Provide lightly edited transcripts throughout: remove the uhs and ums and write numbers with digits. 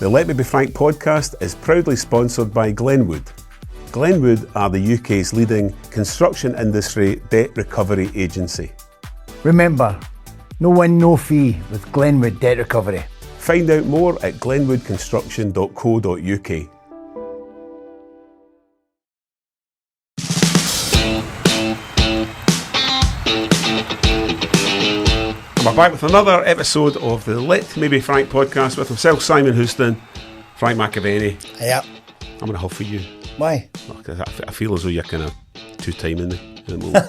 The Let Me Be Frank podcast is proudly sponsored by Glenwood. Glenwood are the UK's leading construction industry debt recovery agency. Remember, no win, no fee with Glenwood Debt Recovery. Find out more at glenwoodconstruction.co.uk. We're back with another episode of the Let Me Be Frank podcast with myself, Simon Houston, Frank McAvenny. Yep. I'm going to huff for you. Why? I feel as though you're kind of two-timing me at the moment.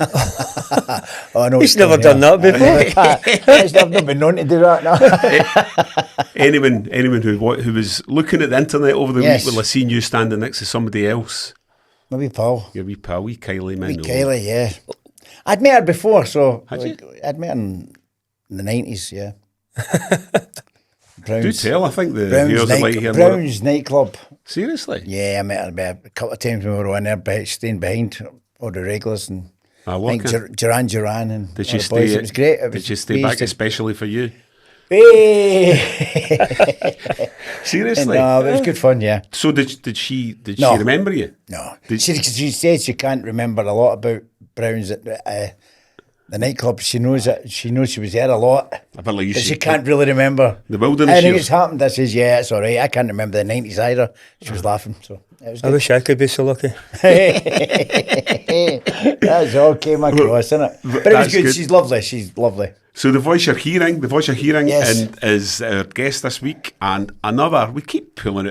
Oh, no, he's never done that before. I've not been known to do that now. Anyone who was looking at the internet over the Yes. week will have seen you standing next to somebody else. Maybe Paul. Your wee pal, wee Kylie, man. Wee Kylie, yeah. I'd met her before, so Had you? I'd met her in the 90s, yeah. Do tell, I think the viewers would like to hear more. Brown's nightclub. Seriously? Yeah, I met her a couple of times when we were in there, staying behind all the regulars and I think Duran and Did all you the stay? boys. It was great. Did you stay back especially for you? Hey! Seriously? No, it was good fun, yeah. So did she No. remember you? No. Did- She said she can't remember a lot about Brown's at the nightclub. She knows she was there a lot. A bit like you But she said, can't really remember. the wilderness Anything years. that's happened, I says, yeah, it's all right. I can't remember the 90s either. She was laughing, so it was I good. wish I could be so lucky. That's all came across, isn't it? But it was That's good. good. She's lovely. So the voice you're hearing Yes. is our guest this week, and another, you keep pulling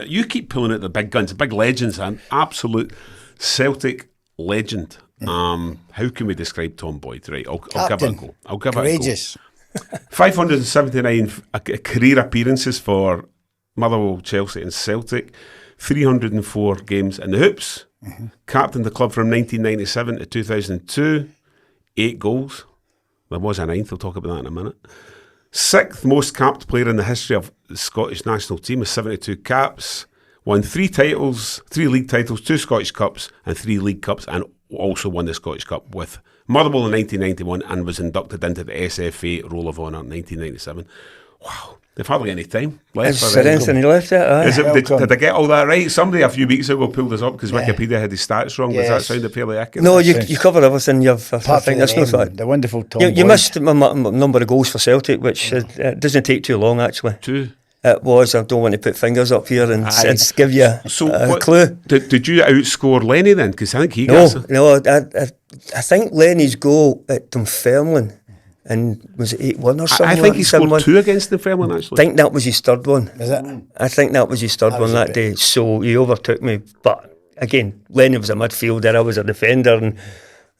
out the big guns, the big legends, an absolute Celtic legend. How can we describe Tom Boyd? Right, I'll give it a Captain. go. I'll give Courageous. it a go. 579 career appearances for Motherwell, Chelsea and Celtic, 304 games in the hoops, captained the club from 1997 to 2002, 8 goals. There was a ninth, we'll talk about that in a minute. 6th most capped player in the history of the Scottish national team with 72 caps. Won 3 titles, 3 league titles, 2 Scottish Cups and 3 League Cups, and also won the Scottish Cup with Motherwell in 1991 and was inducted into the SFA Roll of Honour in 1997. Wow, they've hardly any time left. Is there anything left it? Aye. Did I get all that right? Somebody a few weeks ago pulled us up because Wikipedia had the stats wrong. Does that Yes. sound fairly accurate? No, you covered everything. I Apart think from that's no the, fact. the wonderful Tom You Boyd. missed my number of goals for Celtic, which doesn't take too long actually. 2. It was. I don't want to put fingers up here and Aye. give you So a what- clue. Did you outscore Lenny then? Because I think he No, got I think Lenny's goal at Dunfermline, and was it 8-1 or something? I think he scored 7-1? 2 against Dunfermline actually. I think that was his third one. Is it? I think that was his third That one was a that bit- day. So he overtook me. But again, Lenny was a midfielder, I was a defender, and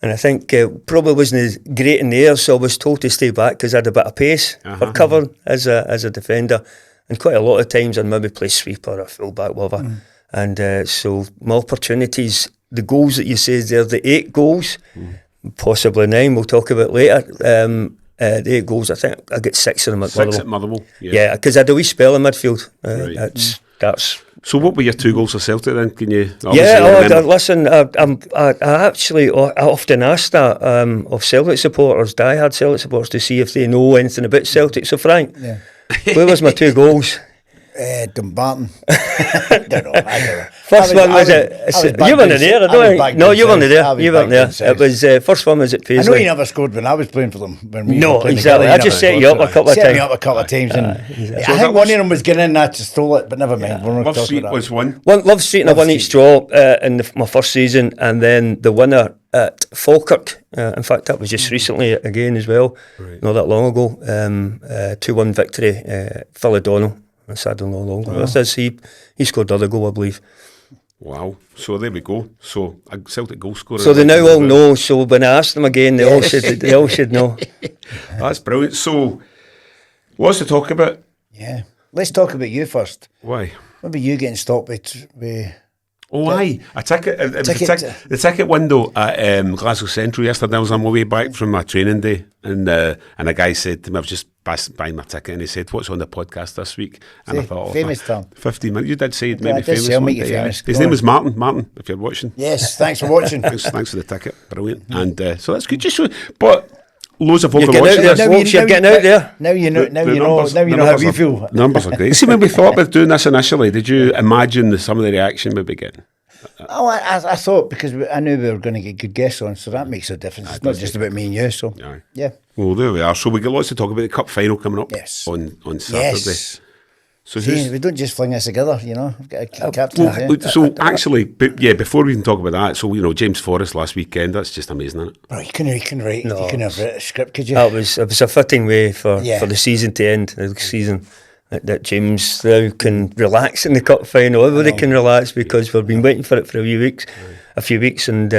I think probably wasn't as great in the air, so I was told to stay back because I had a bit of pace for cover as a defender. And quite a lot of times I'd maybe play sweeper or full back, whatever. And so my opportunities, the goals that you say there, the 8 goals, possibly 9, we'll talk about later. The 8 goals, I think I get 6 of them at 6 Motherwell. at Motherwell. Yeah, because I had a wee spell in midfield. Right. That's So what were your 2 goals for Celtic then? Can you yeah. remember? Listen, I actually I often ask that of Celtic supporters, diehard Celtic supporters, to see if they know anything about Celtic. So Frank, where was my 2 goals? Dumbarton. I don't know. First one was at you weren't there, I don't think. No, you weren't there. You weren't there. It was first one was at I know Paisley. you never scored when I was playing for them. When we No, were playing exactly. together, I you just never set you up scored. a couple of Set times. me up a couple of times, and I So think that one was- of them was getting in. I just stole it, but never mind. We're not Love talking Street about was that. one. Love Street, and I Love won each Street. draw in my first season, and then the winner at Falkirk. In fact, that was just recently again as well, not that long ago. 2-1 victory. Phil O'Donnell. I said no longer with us. He scored the other goal, I believe. Wow. So there we go. So a Celtic goal scorer. So they now all know. So when I ask them again, they all should know. That's brilliant. So what's to talk about? Yeah. Let's talk about you first. Why? Maybe you getting stopped with Oh, aye. A ticket. It was Ticket. the ticket window at Glasgow Central yesterday. I was on my way back from my training day, and a guy said to me, I was just buying my ticket, and he said, "What's on the podcast this week?" And I thought, famous Tom. 15 minutes. You did say it I made me did famous. say I'll one make you day, yeah. famous. His Go name on. was Martin. Martin, if you're watching. Yes, thanks for watching. Thanks for the ticket. Brilliant. And so that's good. Just so, but loads of folk You're are getting watching out this. there, folks. You're getting out there. Now you know. Now The you know. numbers- Now you the know how numbers we are- feel. the Numbers are great. See, when we thought about doing this initially, did you imagine some of the reaction we'd be getting? Oh, I thought because I knew we were going to get good guests on, so that makes a difference. It's not just about me and you. So Aye. yeah. Well, there we are. So we got lots to talk about. The cup final coming up Yes. on Saturday. Yes. So See, we don't just fling this together, you know. We've got a captain. so actually, before we can talk about that, so James Forrest last weekend, that's just amazing, isn't it? Bro, you couldn't write. No. You couldn't have written a script, could you? It was a fitting way for Yeah. the season to end, the season, that James now can relax in the cup final. Everybody can relax because we've been waiting for it for a few weeks, and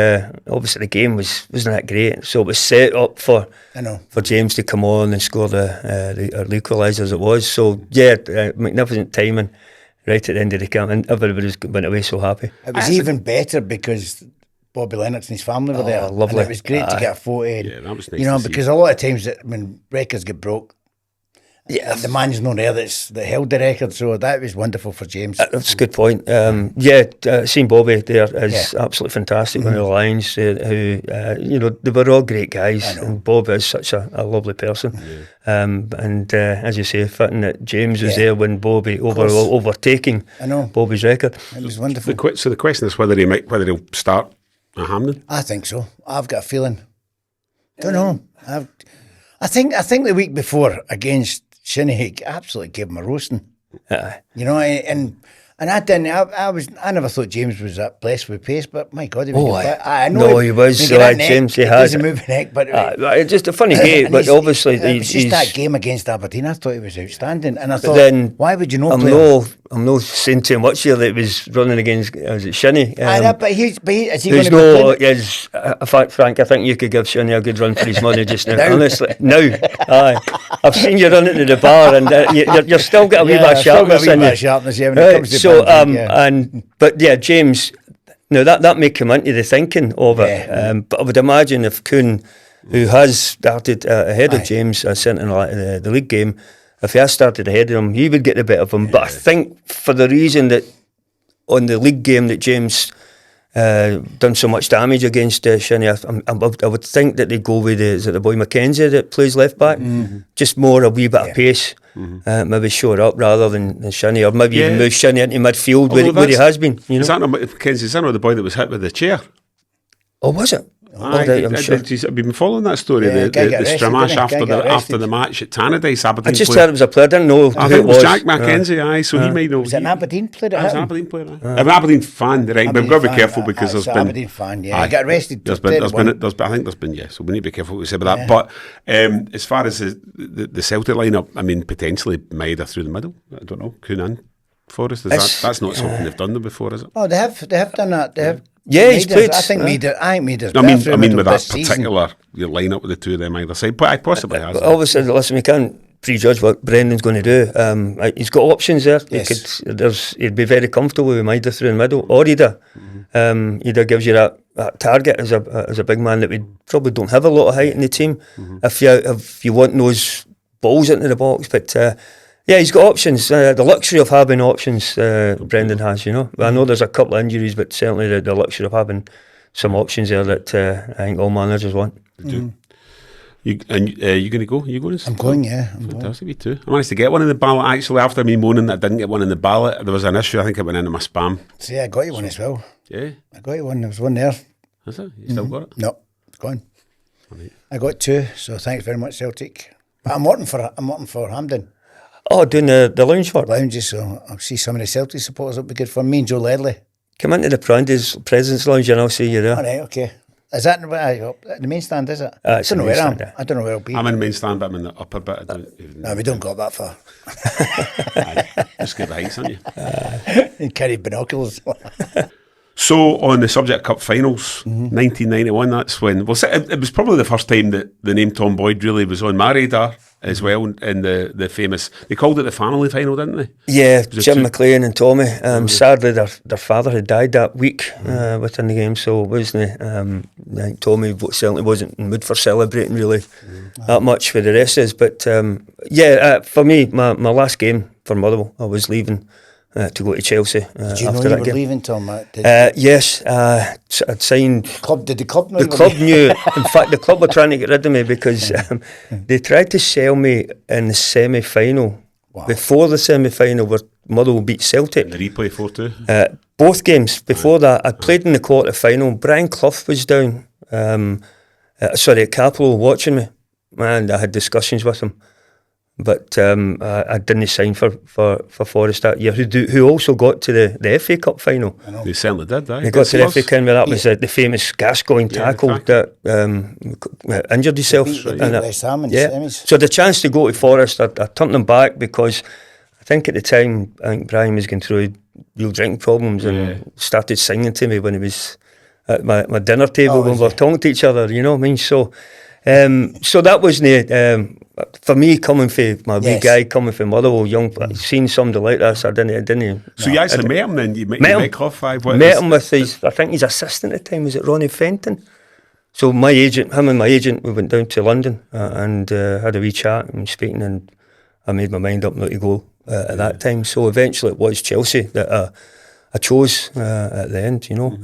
obviously the game wasn't that great, so it was set up for James to come on and score the equaliser as it was. So yeah, magnificent timing right at the end of the camp, and everybody went away so happy. It was even better because Bobby Lennox and his family were there. Lovely. And it was great to get a photo. Yeah, that was nice You know, to see. because a lot of times when records get broke, the man's not there that held the record, so that was wonderful for James. That's a good point. Seeing Bobby there is absolutely fantastic. One of the lines, who they were all great guys, and Bob is such a lovely person. As you say, fitting that James was there when Bobby overtaking Bobby's record. It was wonderful. So the question is whether he'll start at Hampden. I think so. I've got a feeling. Don't know. I think the week before against Shinny, he absolutely gave him a roasting. You know, and I didn't. I never thought James was that blessed with pace, but my God, he was. I know. No, he was. James, he has. Doesn't move an neck, but it's just a funny game. But obviously, it's just that game against Aberdeen. I thought he was outstanding, and I thought, then why would you not play him? I'm not saying too much here that he was running against, was it Shinny? But is he going to be playing? Frank, I think you could give Shinny a good run for his money just now. Honestly, aye. I've seen you run into the bar, and you're still got a wee bit of sharpness in you. But James. Now that may come into the thinking of it, but I would imagine if Kuhn, who has started ahead of James, certainly in the league game, if he has started ahead of him, he would get the better of him. But I think for the reason that on the league game that James done so much damage against Shinny, I would think that they go with the boy Mackenzie that plays left back, just more a wee bit of pace, maybe show it up rather than Shinny, or maybe even move Shinny into midfield where he has been. You know? Is that not Mackenzie? Is that not the boy that was hit with the chair? Oh, was it? I'm sure. Have been following that story? Yeah, the Stramash after the match at Tannadice, Aberdeen. I just heard it was a player. I didn't know. I think it was Jack Mackenzie. So he might know. Was it an Aberdeen player? I was an Aberdeen player. I'm an Aberdeen fan, right? But we've got to be careful because there's been Aberdeen fan. Yeah, he got arrested. I think there's been. So we need to be careful what we say about that. But as far as the Celtic lineup, I mean, potentially Maida through the middle. I don't know. Kunan, Forrest. That's not something they've done before, is it? Oh, they have done that. They have. Yeah, he's played. I think Maida's I mean, with that particular your lineup with the two of them either side, but I possibly has. Obviously, listen, we can't prejudge what Brendan's going to do. He's got options there. Yes. He'd be very comfortable with Maida through the middle, or Ida. Ida gives you that target as a big man that we probably don't have a lot of height in the team. If you want those balls into the box, but. He's got options. The luxury of having options, Brendan has, you know. I know there's a couple of injuries, but certainly the luxury of having some options there that I think all managers want. You going to go? You going? I'm going, yeah. Fantastic, me too. I managed to get one in the ballot, actually, after me moaning that I didn't get one in the ballot. There was an issue, I think it went into my spam. See, I got you one as well. Yeah? I got you one. There was one there. Is it? You still got it? No, it's gone. Right. I got two, so thanks very much, Celtic. But I'm working for Hampden. Oh, doing the lounge for it? Lounges, so I'll see some of the Celtic supporters. It'll be good for me and Joe Ledley. Come into the President's Lounge and I'll see you there. All right, okay. Is that the main stand, is it? It's I don't know the main where stand, I don't know where I'll be. I'm in the main stand, but I'm in the upper bit. No, we don't go that far. Just get the heights, aren't you? You carry binoculars. So, on the subject of cup finals, 1991, that's when... Well, it was probably the first time that the name Tom Boyd really was on my radar as well, in the famous... They called it the family final, didn't they? Yeah, Jim McLean and Tommy. Sadly, their father had died that week within the game, so wasn't he? I think Tommy certainly wasn't in the mood for celebrating really that much for the rest of us. But for me, my last game for Motherwell, I was leaving to go to Chelsea. Did you know after you that were game. leaving, Tom? Yes, I'd signed. Did the club know? The club knew. In fact, the club were trying to get rid of me because they tried to sell me in the semi-final. Wow. Before the semi-final, where Motherwell beat Celtic. The replay 4-2. Both games. Before that, I'd played in the quarter-final. Brian Clough was down. At Capello watching me. And I had discussions with him. But I didn't sign for Forest that year, who also got to the FA Cup final. They certainly did, They got to the FA Cup, where that was the famous Gascoigne tackle that injured himself. So the chance to go to Forest, I turned them back because I think at the time, Brian was going through real drinking problems and started singing to me when he was at my dinner table when we were talking to each other, you know what I mean? So that was for me, coming from my wee guy, coming from Motherwell, young, seeing somebody like this, I didn't. So you actually met him then? You met Clough? Met him with his, I think his assistant at the time, was it Ronnie Fenton? So him and my agent, we went down to London and had a wee chat and speaking, and I made my mind up not to go at that time. So eventually it was Chelsea that I chose at the end, you know.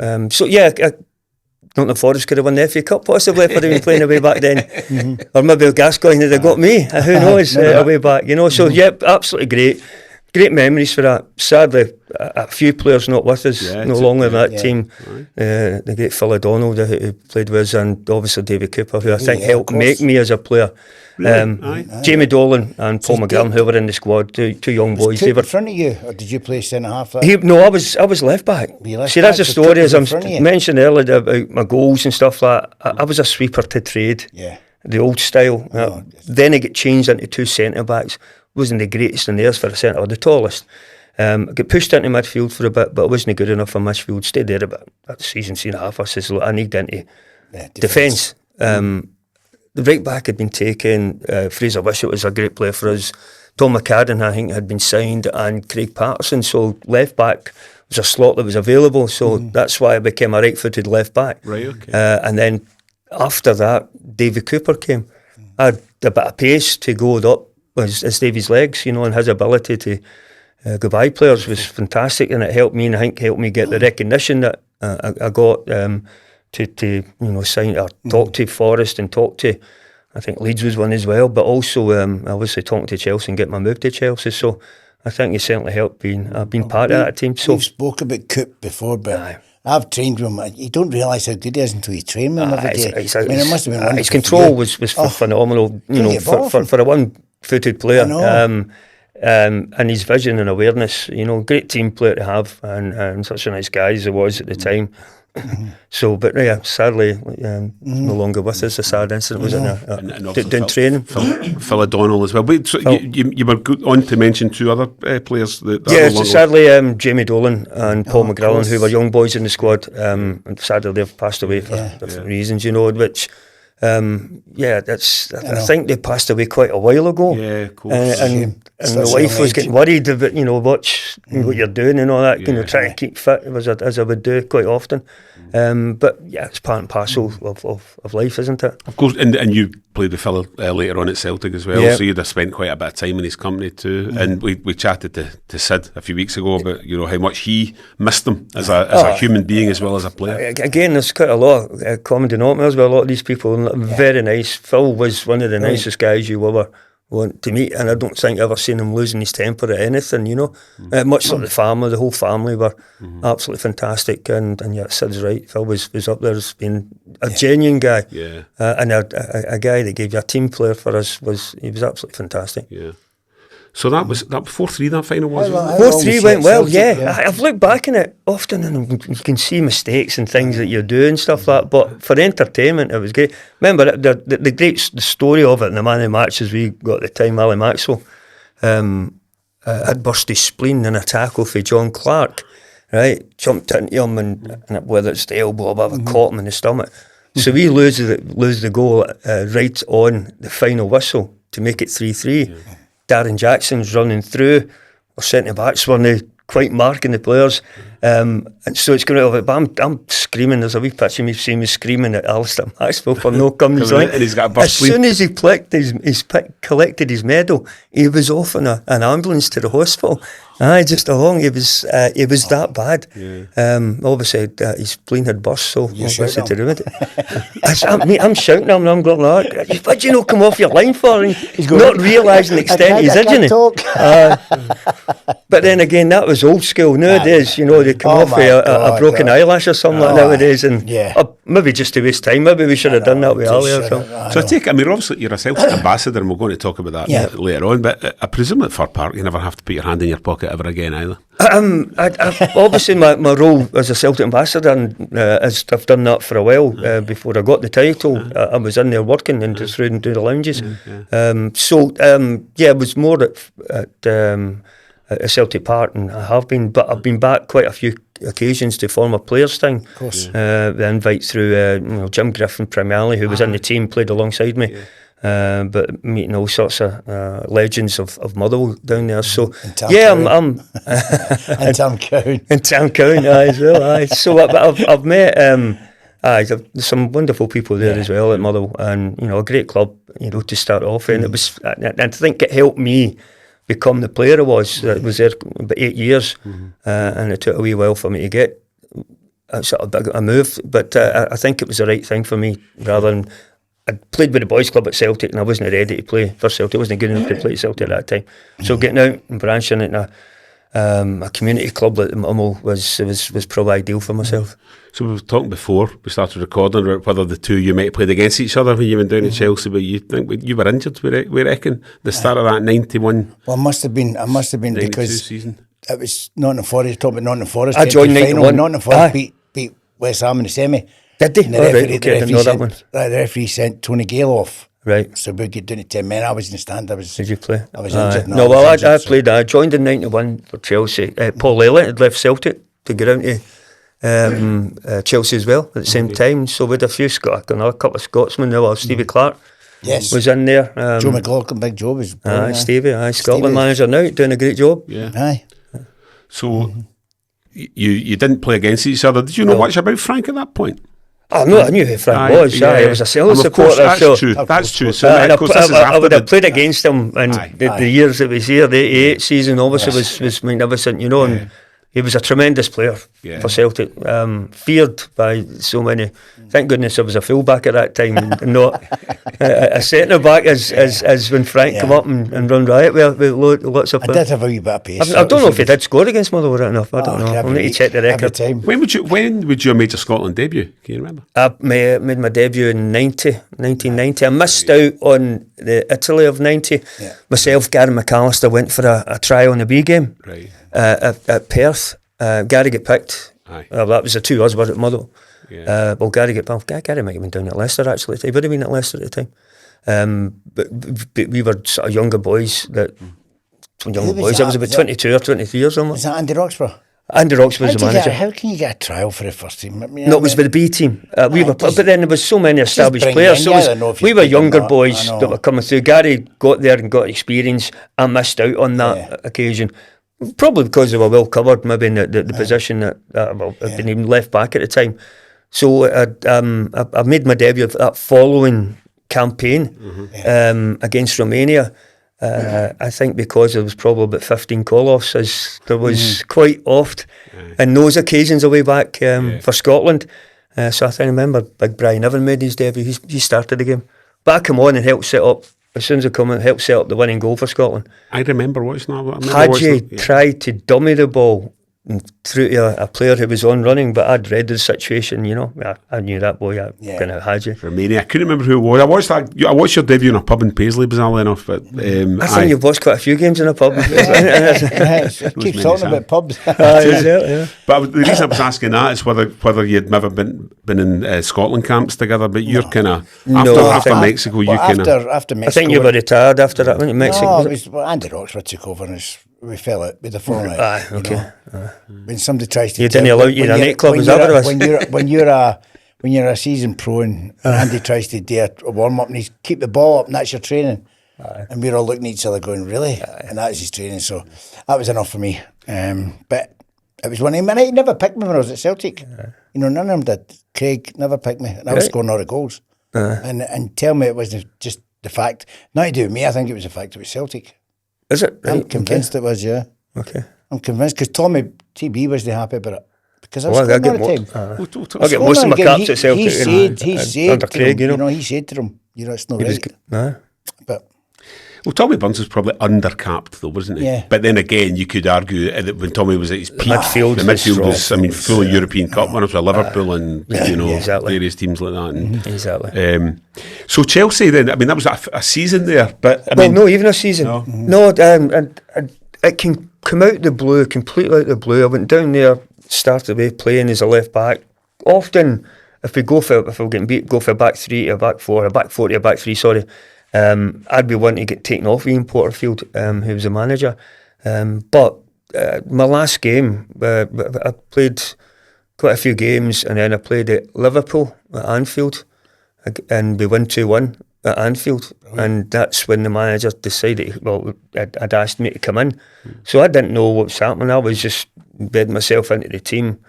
Not the Forest could have won the FA Cup possibly if I'd been playing away back then. Or maybe Gascoigne would have got me. Who knows, away back, you know. So, absolutely great. Great memories for that. Sadly, a few players not with us no longer in that team. The great Phil O'Donnell who played with us, and obviously David Cooper, who I think helped make me as a player. Jamie Dolan and Paul McGovern, who were in the squad, two young boys. They were in front of you, or did you play centre half? No, I was left back. See, that's the story. As I mentioned earlier about my goals and stuff like that, I was a sweeper to trade. Yeah. The old style. Then it got changed into two centre backs. Wasn't the greatest in theirs for a centre, or the tallest. I got pushed into midfield for a bit, but I wasn't good enough for midfield. Stayed there about that season and a half. I says, look, I need into defence. The right back had been taken. Fraser Wishart was a great player for us. Tom McCadden, I think, had been signed, and Craig Patterson. So left back was a slot that was available. So that's why I became a right-footed left back. Right, okay. And then after that, David Cooper came. I had a bit of pace to go up as Davy's legs, you know, and his ability to go by players was fantastic, and it helped me, and I think helped me get the recognition that I got. To sign or talk to Forest and talk to, I think Leeds was one as well, but also obviously talking to Chelsea and get my move to Chelsea. So I think it certainly helped being part of that team. So we've spoke about Coop before, but I've trained with him. You don't realise how good he is until you train with him every day. It must have been wonderful. His control was phenomenal. You know, for a one-footed player. And his vision and awareness. You know, great team player to have, and such a nice guy as he was at the time. So, but sadly, no longer with us. A sad incident was doing training. Phil O'Donnell as well. Wait, so you were on to mention two other players. Sadly, Jamie Dolan and Paul McGrillen, who were young boys in the squad. And sadly, they've passed away for different reasons, you know, which... I think they passed away quite a while ago. Yeah, of course. And the wife was getting worried about, watch what you're doing and all that, try to keep fit as I would do quite often. But it's part and parcel of life, isn't it? Of course, and you played with Phil later on at Celtic as well, so you'd have spent quite a bit of time in his company too. And we chatted to Sid a few weeks ago about how much he missed him as a human being as well as a player. Again, there's quite a lot of common denominators with a lot of these people. Very nice. Phil was one of the nicest guys you ever want to meet, and I don't think I've ever seen him losing his temper at anything, much like the whole family were absolutely fantastic, and Sid's right, Phil was up there as being a genuine guy, and a guy that gave you a team player for us. He was absolutely fantastic. So that 4-3 that final was? 4-3 went well, I've looked back on it often, and you can see mistakes and things that you're doing, stuff like that, but for entertainment it was great. Remember the story of it, and the man of the match as we got at the time, Ali Maxwell, had burst his spleen in a tackle for John Clark, right? Jumped into him, and whether it's the elbow or whatever, caught him in the stomach. So we lose the goal right on the final whistle to make it 3-3. Darren Jackson's running through, our centre backs weren't quite marking the players, And so it's going to, but I'm screaming. There's a wee picture of me seeing me screaming at Alistair Maxwell for no coming. And he's got a burst as soon as he collected his medal, he was off in an ambulance to the hospital. Just along. He was that bad. Yeah. Obviously, his spleen had burst, so obviously to do with it. I'm shouting him, and I'm going, what do you not come off your line for? And he's not realising the extent he's injuring. But then again, that was old school. Nowadays, they come off with a broken eyelash or something like nowadays, and maybe just to waste time. Maybe we should have done that with Ali or something. So I take, obviously you're a Celtic ambassador, and we're going to talk about that later on. But I presume at Fir Park, you never have to put your hand in your pocket ever again either. Obviously my role as a Celtic ambassador, and I've done that for a while before I got the title. I was in there working and just through the lounges. It was more at Celtic Park, and I have been, but I've been back quite a few occasions to former players thing. Of course. The invite through Jim Griffin primarily, who was in the team, played alongside me. But meeting all sorts of legends of Motherwell down there. So I'm and Tom Cowan. And Tom Cowan as well. So I've met some wonderful people there as well at Motherwell, and a great club to start off in. It was, and I think it helped me become the player I was. I was there about 8 years, and it took a wee while for me to get a move, but I think it was the right thing for me, rather than I played with the boys' club at Celtic, and I wasn't ready to play for Celtic. I wasn't good enough to play at Celtic at that time. So getting out and branching into a community club like Motherwell was probably ideal for myself. So we were talking before we started recording about whether the two you might have played against each other when you went down to Chelsea, but you think you were injured, we reckon, the start of that 91. Well, I must have been because season. It was Nottingham Forest, talking about Nottingham Forest. I joined 91. Nottingham Forest beat West Ham in the semi. Did they? I didn't know that one. The referee sent Tony Gale off. Right. So we get down to 10 men. I was in the stand. Did you play? I was injured. I played. I joined in 91 for Chelsea. Paul Elliott had left Celtic to get down to Chelsea as well at the same time. So we had a couple of Scotsmen there. Stevie Clark was in there. Joe McLaughlin, Big Joe was. Stevie, Scotland manager now, doing a great job. Yeah. Aye. So you didn't play against each other. Did you know much about Frank at that point? I knew who Frank was. I was a Celtic supporter. That's true. So I would have played against him in the years that was here. The 88 season obviously was magnificent, and he was a tremendous player for Celtic. Feared by so many. Thank goodness there was a full-back at that time, and not a centre-back as when Frank come up and run riot with lots of. I did have a wee bit of pace. I don't know if he did score against Motherwell right enough. I don't know. I'll need to check the record. When would you have made your Scotland debut? Can you remember? I made my debut in 1990. I missed out on the Italy of 90. Yeah. Myself, Gary McAllister went for a try on the B game at Perth. Gary got picked. That was the two of us were at Motherwell. Yeah. Gary might have been down at Leicester actually. He would have been at Leicester at the time. But we were sort of younger boys. I was about 22 or 23 or something. Was that Andy Roxburgh? Andy Roxburgh was the manager. How can you get a trial for the first team? It was with the B team. But then there was so many established players. So we were younger boys that were coming through. Gary got there and got experience. I missed out on that occasion. Probably because they were well covered, maybe in the position that had been even left back at the time. So I made my debut that following campaign against Romania. I think because there was probably about 15 call-offs, as there was quite oft in those occasions away back for Scotland. So I remember Big Brian Evan made his debut. He started the game. But I come on and helped set up. As soon as I come in, helped set up the winning goal for Scotland. I remember watching that. Hadji tried to dummy the ball through to a player who was on running, but I'd read the situation, I knew that boy, kind of Hadji. Romania, I couldn't remember who it was. I watched your debut in a pub in Paisley, bizarrely enough. But I think you've watched quite a few games in a pub. Keep talking about pubs. But the reason I was asking that is whether you'd never been in Scotland camps together, but you're kind of, after Mexico, you kind of... After Mexico... I think you were retired after that, went to Mexico. Andy Roxburgh took over and we fell out with the phone out. Okay. When somebody tries to... You didn't allow you in a nightclub, is that what it was? When you're a seasoned pro and Andy tries to do a warm-up and he's keep the ball up and that's your training. And we're all looking at each other going, really? And that was his training. So that was enough for me. But It was one of them. He never picked me when I was at Celtic. You know, none of them did. Craig never picked me, and I was scoring all the goals. And tell me it wasn't just the fact. Not to do with me. I think it was the fact it was Celtic. Is it? I'm Right, convinced it was. Yeah. Okay. I'm convinced because Tommy TB wasn't happy about it because I was Well, scoring all the time. I get most of my caps at Celtic. He said under to Craig, them, he said to them, it's not right. But Well, Tommy Burns was probably undercapped though, wasn't he? Yeah. But then again, you could argue that when Tommy was at his peak, Midfield the was midfield was, strong. full of European Cup winners with Liverpool and exactly. various teams like that. And, Exactly. so Chelsea then, I mean, that was a season there, but I Well, mean, no, even a season. No, and it can come out the blue, completely out the blue. I went down there, started away playing as a left back. Often, if we're getting beat, go for a back three to a back four, a back four to a back three. Sorry, I'd be wanting to get taken off Ian Porterfield, who was the manager. But my last game, I played quite a few games, and then I played at Liverpool at Anfield, and we won 2-1. At Anfield, and that's when the manager decided, had asked me to come in. So I didn't know what was happening. I was just bedding myself into the team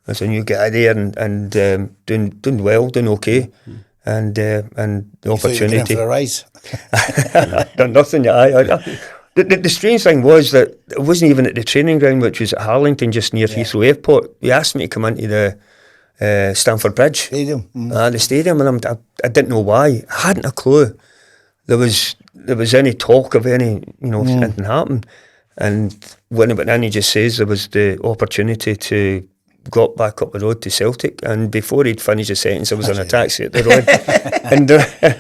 as a new guy there and doing well, doing okay. And the opportunity. For a rise. Done nothing. The strange thing was that it wasn't even at the training ground, which was at Harlington, just near Heathrow Airport. He asked me to come into the Stamford Bridge Stadium. the stadium, and I didn't know why. I hadn't a clue there was any talk of any anything happen. And when he went in, he just says there was the opportunity to go back up the road to Celtic, and before he'd finished the sentence I was on a taxi at the road and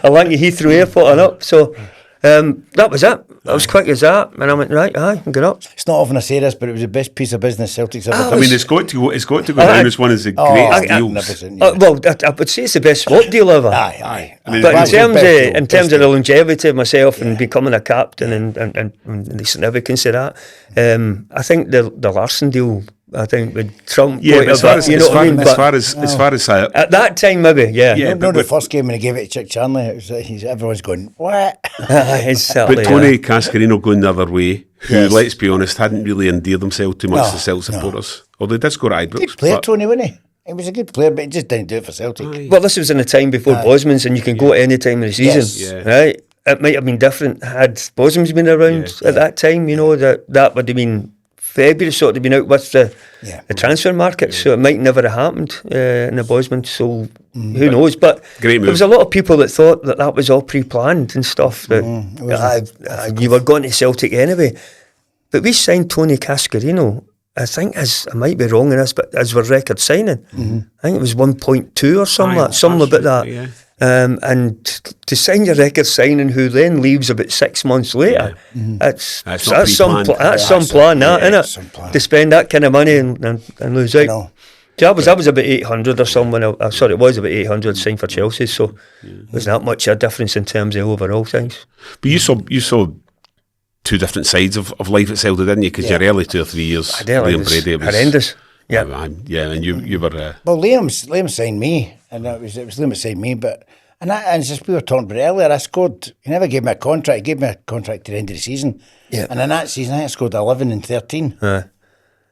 I went to Heathrow Airport and up, so that was it. I was quick as that, and I went right, and get up. It's not often I say this, but it was the best piece of business Celtic's ever done. I mean, it's got to go down as one of the greatest deals. Well, I would say it's the best swap deal ever. Aye. I mean, But in best terms of deal. the longevity of myself and becoming a captain and the significance of that, I think the Larson deal, I think, would trump. Yeah, but as far as at that time, maybe, yeah. Not the first game when he gave it to Chick Charnley, everyone's going, what? Exactly. But Tony Cascarino going the other way, who, let's be honest, hadn't really endeared himself too much to Celtic supporters. Although he did score at Ibrox. Good player, Tony, wasn't he? He was a good player, but he just didn't do it for Celtic. Well, this was in a time before Bosman's, and you can go at any time of the season, right? It might have been different had Bosman's been around at that time. That would have been February, sort of been out with the transfer market, so it might never have happened in the Bosman. So who knows? But great move. There was a lot of people that thought that was all pre-planned and stuff. That you were going to Celtic anyway. But we signed Tony Cascarino. I think, I might be wrong in this, but as our record signing, I think it was 1.2 or something about that. Yeah. And to sign your record signing, who then leaves about 6 months later, that's some plan, isn't it? To spend that kind of money and lose out. No. I was about 800 or something. It was about 800 signed for Chelsea, so there's not much a difference in terms of overall things. But you saw two different sides of life at Celtic, didn't you? Because your early 2 or 3 years, Liam Brady was horrendous. Yeah, and you were. Well, Liam signed me, and it was Liam that signed me. But and just we were talking about it earlier. I scored. He never gave me a contract. He gave me a contract to the end of the season. Yeah. And in that season, I scored 11 and 13. And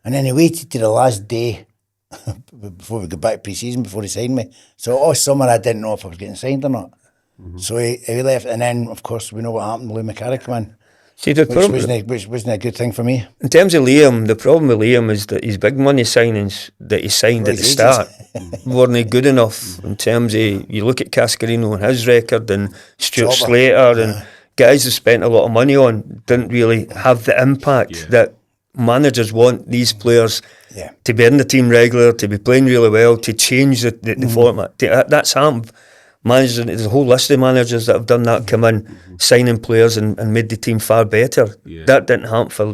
then he waited to the last day before we got back pre-season before he signed me. So all summer I didn't know if I was getting signed or not. So he left, and then of course we know what happened. Lou McCarrick came in. See, which wasn't a good thing for me. In terms of Liam, the problem with Liam is that his big money signings that he signed at the start weren't good enough. In terms of, you look at Cascarino and his record, and Stuart Slater and guys who spent a lot of money on, didn't really have the impact that managers want these players to be in the team regular, to be playing really well, to change the format. That's happened. Managers, there's a whole list of managers that have done that, come in, signing players and made the team far better. That didn't happen for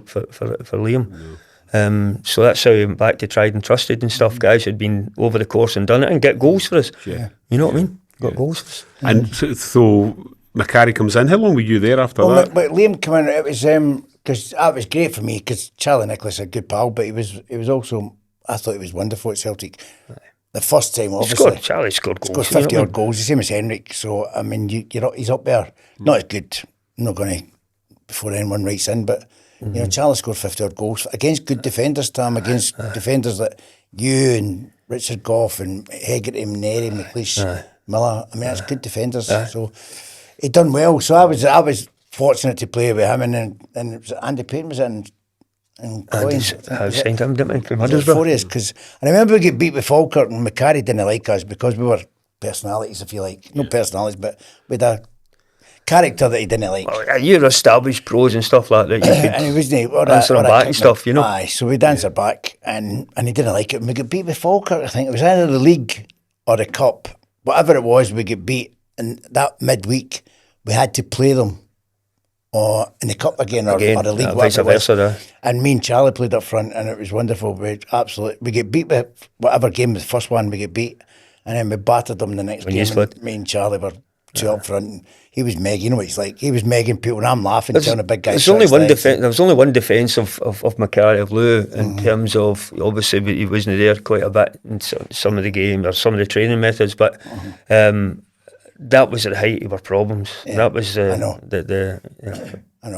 Liam. So that's how he went back to tried and trusted and stuff. Guys who'd been over the course and done it and get goals for us. You know what I mean? Got goals for us. And so Macari comes in. How long were you there after that? But Liam came in. It was because that was great for me, because Charlie Nicholas is a good pal, but he was also, I thought he was wonderful at Celtic. The first time, obviously. Charlie scored goals. Scored 50 odd goals, the same as Henrik. So, I mean, he's up there. Not as good. I'm not going to, before anyone writes in, but You know, Charlie scored 50 odd goals against good defenders, Tom, against defenders like you and Richard Gough and Hegarty, Neri, McLeish, Miller. I mean, that's good defenders. So he done well. So I was fortunate to play with him, and it was Andy Payne was in. And I signed him, didn't I? From Huddersfield. Because I remember we get beat with Falkirk, and McCarry didn't like us because we were personalities, if you like. No personalities, but with a character that he didn't like. Well, you're established pros and stuff like that. You could and he wasn't answer him back and stuff, you know. Aye, so we'd answer back, and he didn't like it. And we got beat with Falkirk, I think. It was either the league or the cup. Whatever it was, we get beat. And that midweek, we had to play them or in the cup again or the league, vice versa. And me and Charlie played up front, and it was wonderful. We get beat with whatever game was the first one, we get beat, and then we battered them the next game. Me and Charlie were two up front, and he was megging, you know what he's like. He was megging people, and I'm laughing, telling a big guy. There was only one defence of McCarry of Lou in terms of, obviously he wasn't there quite a bit in some of the game or some of the training methods, but that was at the height of our problems. Yeah, that was I know.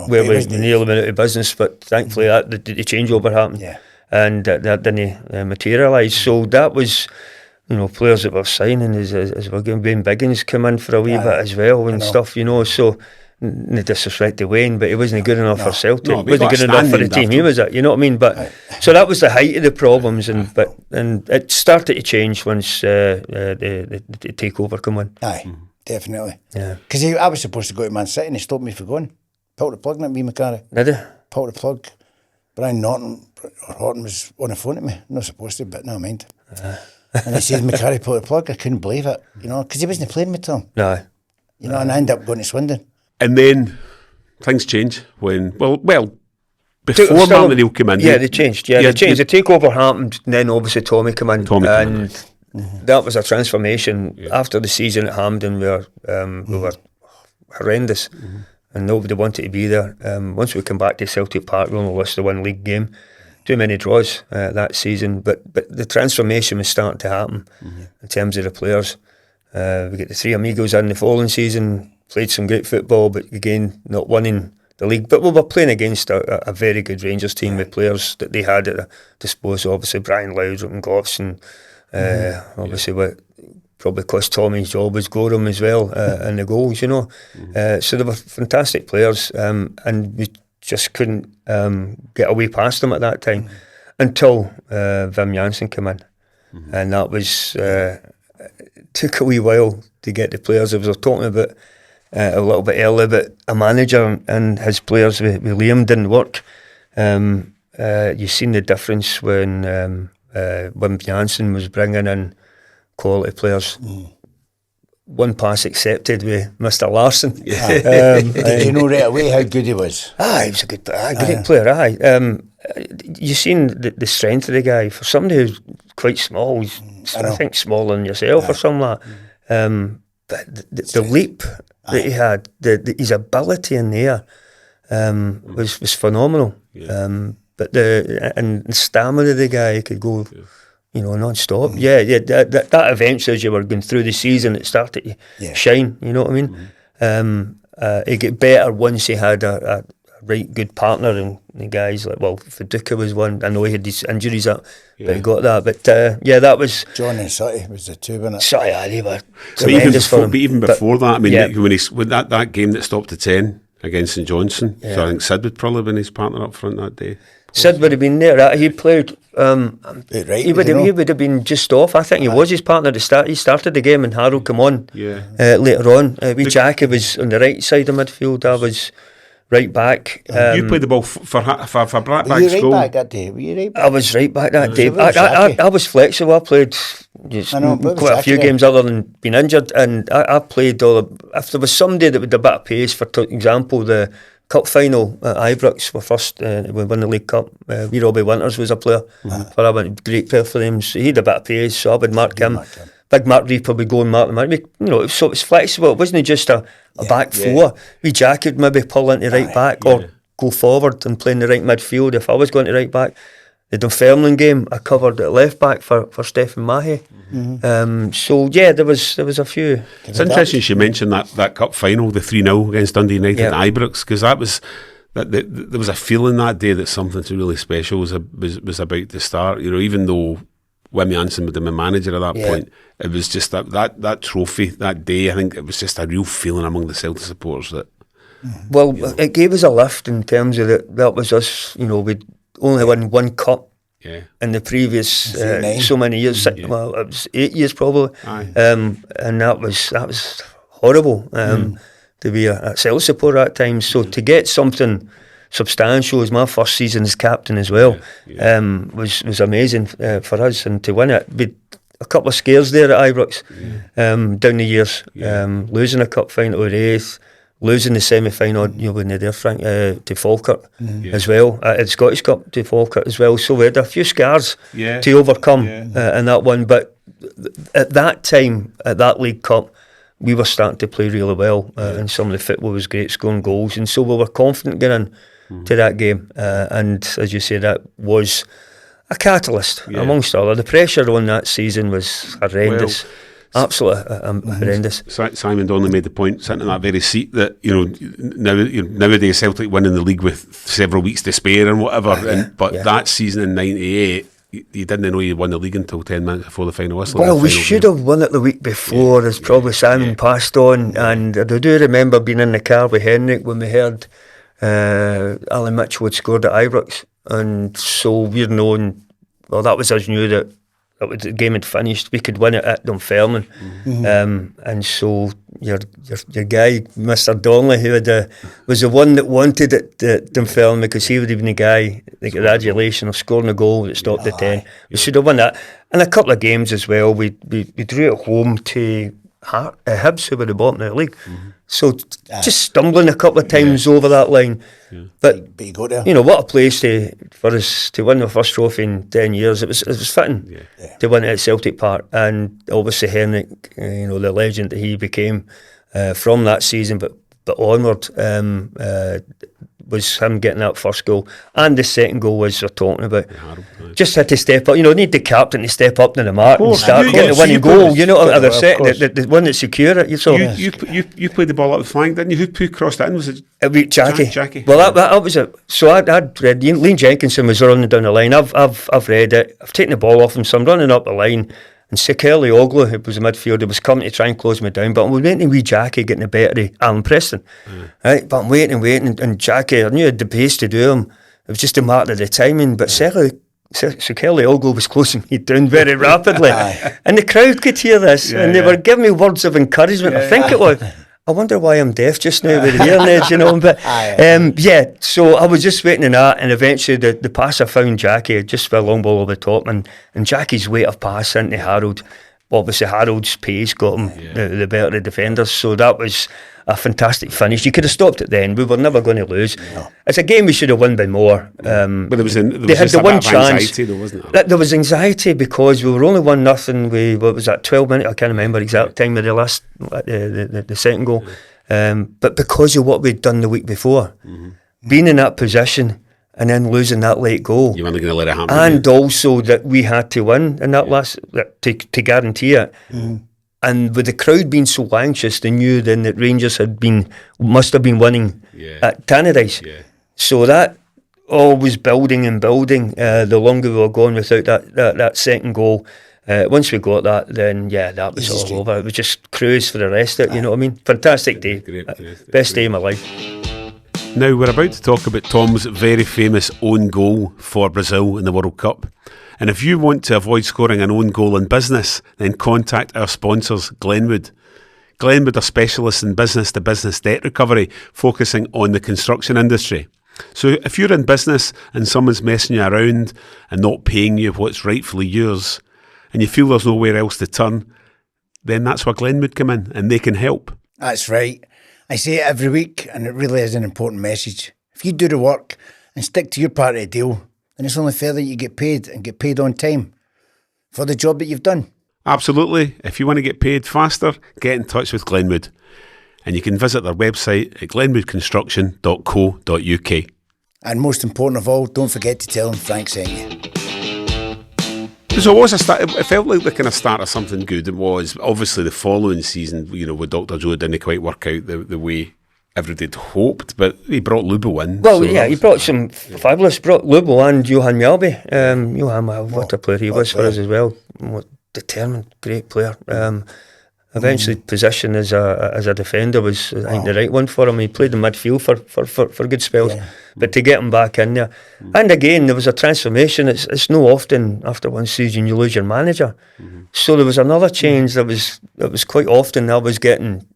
Where we nearly went out of business, but thankfully the changeover happened, and that didn't materialise. So that was, you know, players that were signing as we're going. Wayne Biggins come in for a wee bit as well and stuff, you know. So no disrespect to Wayne, but he wasn't good enough for Celtic. He wasn't good enough for the team he was at. You know what I mean? But so that was the height of the problems, and it started to change once the takeover come in. Aye. Definitely. Yeah. Because I was supposed to go to Man City and he stopped me from going. Pulled the plug, not me, McCarry. Did he? Pulled the plug. Brian Horton was on the phone to me. Not supposed to, but never mind. And he said, McCarry pulled the plug. I couldn't believe it, you know, because he wasn't playing with Tom. No. You know, and I ended up going to Swindon. And then things change when, before Martin O'Neill came in. Yeah, they changed. Yeah, they changed. The takeover happened, and then obviously Tommy came in. That was a transformation. After the season at Hampden, we were horrendous, and nobody wanted to be there. Once we come back to Celtic Park, we only lost the one league game. Too many draws that season, but the transformation was starting to happen in terms of the players. We get the three amigos in the following season, played some great football, but again not winning the league. But we were playing against a very good Rangers team with players that they had at their disposal. Obviously Brian Laudrup and Goffs, and obviously what probably cost Tommy's job was Gorham as well, and the goals, you know. So they were fantastic players, and we just couldn't get away past them at that time until Wim Jansen came in, and that was took a wee while to get the players. I was talking about a little bit earlier, but a manager and his players with Liam didn't work. You've seen the difference when Wim Jansen was bringing in quality players. One pass accepted with Mr. Larson. Did you know right away how good he was? He was a good player, great player. You've seen the strength of the guy. For somebody who's quite small, he's I think smaller than yourself or something like that. But the leap that he had, his ability in the air was phenomenal. But the stamina of the guy, he could go, you know, non-stop. That eventually, as you were going through the season, it started to shine. You know what I mean? He got better once he had a right good partner, and the guys like, Fiduka was one. I know he had these injuries up, but he got that. But that was John and Sutty was the two, wasn't it? Sutty, they were tremendous for him. But even before that, I mean, when that game that stopped to 10 against St Johnstone, so I think Sid would probably been his partner up front that day. Sid would have been there. He played. He would have been just off. I think he was his partner to start. He started the game, and Harold came on later on. Jackie was on the right side of midfield. I was right back. You played the ball for Blackback Were you School. right back that day? Were you right back? I was right back that day. I was flexible. I played quite a few games other than being injured, and I played if there was somebody that with a bit of pace, for example, the Cup final at Ibrox, we won the League Cup. Robbie Winters was a player for a great player for them. So he had a bit of pace, so I would mark him. Big Mark Reeve probably go and mark him. You know, so it was flexible. It wasn't just a back four. Jackie would maybe pull into right back or go forward and play in the right midfield if I was going to right back. The Dunfermline game, I covered at left back for Stephen Mahey. There was a few. It's interesting you mentioned that cup final, the 3-0 against Dundee United at Ibrox, because that there was a feeling that day that something really special was about to start. You know, even though Wimmy Anson would have been manager at that point, it was just that trophy that day. I think it was just a real feeling among the Celtic supporters that. Well, it gave us a lift in terms of that was us. You know, we'd only won one cup. Yeah. In the previous so many years, well, it was 8 years probably, and that was horrible to be a Celtic supporter at times. So to get something substantial as my first season as captain as well, was amazing for us, and to win it, we a couple of scares there at Ibrox down the years, losing a cup final to Wraith. Losing the semi-final, you know, when they're there, Frank, to Falkirk as well, at the Scottish Cup to Falkirk as well. So we had a few scars to overcome in that one. But at that time, at that League Cup, we were starting to play really well, and some of the football was great, scoring goals, and so we were confident going to that game. And as you say, that was a catalyst amongst other. The pressure on that season was horrendous. Absolutely horrendous. Simon Donnelly made the point, sitting in that very seat, that nowadays Celtic winning the league with several weeks to spare and whatever. But that season in '98, you didn't know you won the league until 10 minutes before the final whistle. Well, we should have won it the week before, as probably Simon passed on. And I do remember being in the car with Henrik when we heard Alan Mitchell had scored at Ibrox, and so we're known. Well, that was us knew that the game had finished. We could win it at Dunfermline, and so your guy, Mr. Donnelly, who was the one that wanted it at Dunfermline, because he would have been the guy that got the adulation of scoring a goal that stopped the 10. We should have won that, and a couple of games as well. We drew at home to Hibs, who were the bottom of the league. So just stumbling a couple of times over that line. But you go there. You know, what a place for us to win the first trophy in 10 years. It was fitting to win it at Celtic Park. And obviously Henrik, you know, the legend that he became from that season, but onward, was him getting that first goal. And the second goal was we're talking about. Just had to step up. You know, need the captain to step up to the mark and start getting the winning goal. You know, other set, the one that secure it. You played the ball up the flank, didn't you? Who crossed that in? Was it Jackie? Well, that was it. So I'd read. Liam Jenkinson was running down the line. I've read it. I've taken the ball off him, so I'm running up the line. And Sekeli Oglu, who was a midfielder, was coming to try and close me down, but I'm waiting wee Jackie getting the better of Alan Preston. Right, but I'm waiting, and Jackie, I knew I had the pace to do him. It was just a matter of the timing, but Sekeli Oglu was closing me down very rapidly. And the crowd could hear this, and they were giving me words of encouragement. I think it was, I wonder why I'm deaf just now with the hearing aids, you know. But so I was just waiting on that, and eventually the passer found Jackie just for a long ball over the top, and Jackie's weight of pass into Harold. Obviously Harold's pace got him the better of the defenders, so that was a fantastic finish. You could have stopped it then. We were never going to lose. No. It's a game we should have won by more. But there was the one chance. Anxiety, though, wasn't there? There was anxiety because we were only 1-0. What was that? 12 minutes. I can't remember the exact time of the last the second goal. But because of what we'd done the week before, being in that position and then losing that late goal, you weren't going to let it happen. And also that we had to win in that last to guarantee it. And with the crowd being so anxious, they knew then that Rangers must have been winning at Tannadice. So that all was building and building. The longer we were going without that second goal, once we got that, then that was all over. It was just cruise for the rest of it. You know what I mean? Fantastic day, best day of my life. Now we're about to talk about Tom's very famous own goal for Brazil in the World Cup. And if you want to avoid scoring an own goal in business, then contact our sponsors, Glenwood. Glenwood are specialists in business-to-business debt recovery, focusing on the construction industry. So if you're in business and someone's messing you around and not paying you what's rightfully yours, and you feel there's nowhere else to turn, then that's where Glenwood come in, and they can help. That's right. I say it every week, and it really is an important message. If you do the work and stick to your part of the deal, then it's only fair that you get paid and get paid on time for the job that you've done. Absolutely. If you want to get paid faster, get in touch with Glenwood. And you can visit their website at glenwoodconstruction.co.uk. And most important of all, don't forget to tell them Frank sent you. So it was it felt like the kind of start of something good. It was obviously the following season, with Dr. Joe didn't quite work out the way everybody'd hoped, but he brought Lubo in. Well, he brought some fabulous. Brought Lubo and Johan Mjällby. Johan, what a player he was for us as well. Determined, great player. Eventually, position as a defender was, I think, the right one for him. He played in midfield for good spells, but to get him back in there, and again there was a transformation. It's no often after one season you lose your manager, so there was another change that was quite often. I was getting,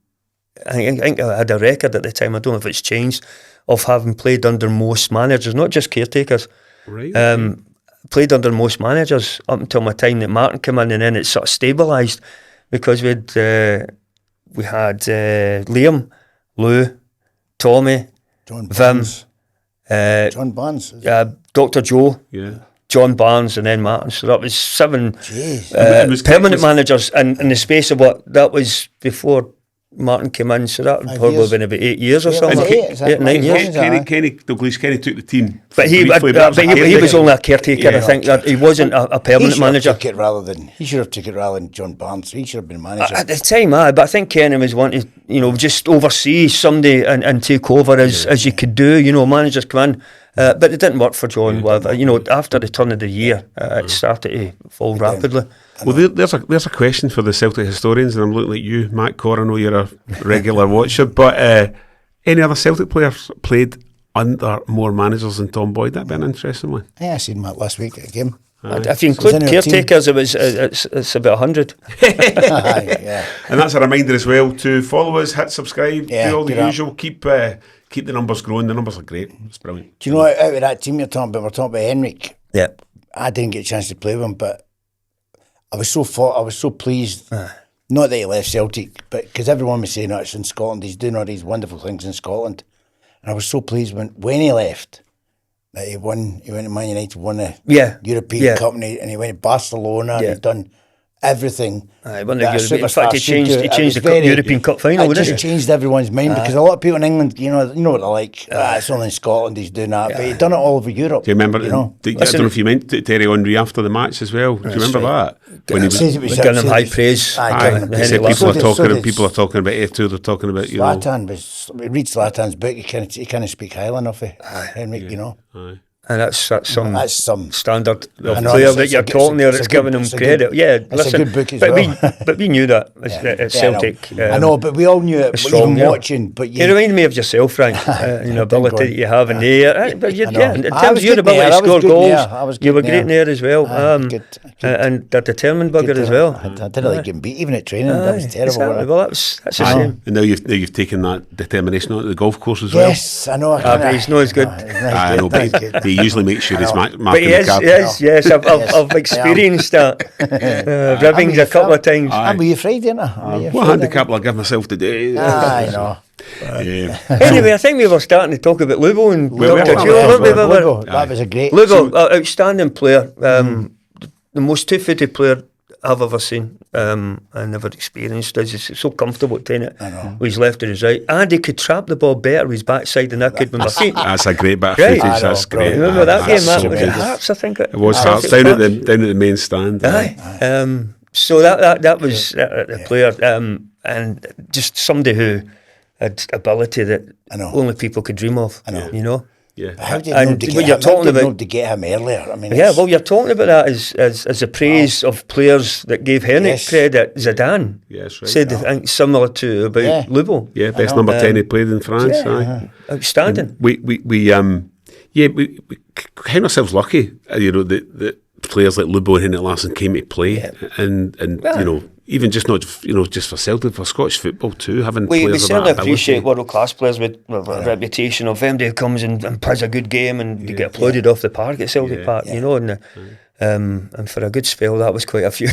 I think I had a record at the time. I don't know if it's changed, of having played under most managers, not just caretakers. Right. Played under most managers up until my time that Martin came in, and then it sort of stabilised. Because we had Liam, Lou, Tommy, John Vim, John Barnes, Dr. Joe, Yeah. John Barnes, and then Martin. So that was 7 Jeez. permanent managers in the space of what that was before Martin came in. So that would probably have been about 8 years or something. And 9 years. Kenny took the team. But he was only a caretaker. I think that he wasn't a permanent manager. He should have took it rather than John Barnes. He should have been manager At the time. But I think Kenny was wanting to, just oversee somebody and take over as you could do. Managers come in, but it didn't work for John. After the turn of the year, it started to fall rapidly. Well, there's a question for the Celtic historians, and I'm looking at you, Matt Corr. I know you're a regular watcher, but any other Celtic players played under more managers than Tom Boyd? That'd be an interesting one. I seen Matt last week at a game. If you include caretakers, it's about 100. Yeah. And that's a reminder as well to follow us, hit subscribe, Yeah, do all the get up. usual, keep the numbers growing. The numbers are great. It's brilliant. Do you know out of that team you're talking about? We're talking about Henrik. Yeah. I didn't get a chance to play with him, but I was so pleased. Not that he left Celtic, but because everyone was saying, it's in Scotland, he's doing all these wonderful things in Scotland. And I was so pleased when he left that he went to Man United, won the European Cup, and he went to Barcelona, and he'd done everything. He won the European. In fact, he changed the European Cup final, didn't he? It changed everyone's mind because a lot of people in England, you know what they're like. It's only in Scotland he's doing that, but he'd done it all over Europe. Do you remember? You know? I don't know if you meant Terry Henry after the match as well. Do you remember that? When he was giving him high praise. he said people are talking about F2. They're talking about read Zlatan's book. You can't speak Highland of it, Henrik. And that's some standard of know, player it's that a you're good- talking there it's a that's good- giving him it's a credit. good- it's a good book as well. But we knew that at Celtic. I know, but we all knew it, strong, even watching. But you remind me of yourself, Frank, the ability that you have in the air. But in terms of your ability to score goals, you were great in there as well. And a determined bugger as well. I didn't like getting beat, even at training. That was terrible. Exactly. Well, that's a shame. And now you've taken that detemination onto the golf course as well. Yes, I know. But he's not as good. I know, but he usually makes sure he's marking But he the is, card. yes. I've experienced that. Ribbings a couple of times. I'm with you Friday, didn't I? What handicap will I give myself today? I know. Anyway, I think we were starting to talk about Lubo and Lubo, that was a great. Lubo, outstanding player. The most two-footed player I've ever seen and ever experienced. He's so comfortable at it with his left and his right, and he could trap the ball better with his backside than I could with my feet. That's a great bit of Right. footage. That's great. Remember that game? That so was good. at Hearts, I think. It was Hearts down at the main stand. Aye. So that was the player, and just somebody who had ability that only people could dream of. You know. Yeah. How did And you what get you're him? talking How did about- to get him earlier? I mean, Yeah, well, you're talking about that as a praise of players that gave Henrik credit. Zidane Yes, right. said, I think, similar to about Lubo. Yeah, best number 10 he played in France. Aye. Outstanding. We count ourselves lucky, that players like Lubo and Henrik Larsson came to play, and even just not just for Celtic, for Scottish football too, having We players of certainly that appreciate ability. world class players with a reputation of them who comes and plays a good game and they get applauded off the park at Celtic Park, and for a good spell that was quite a few.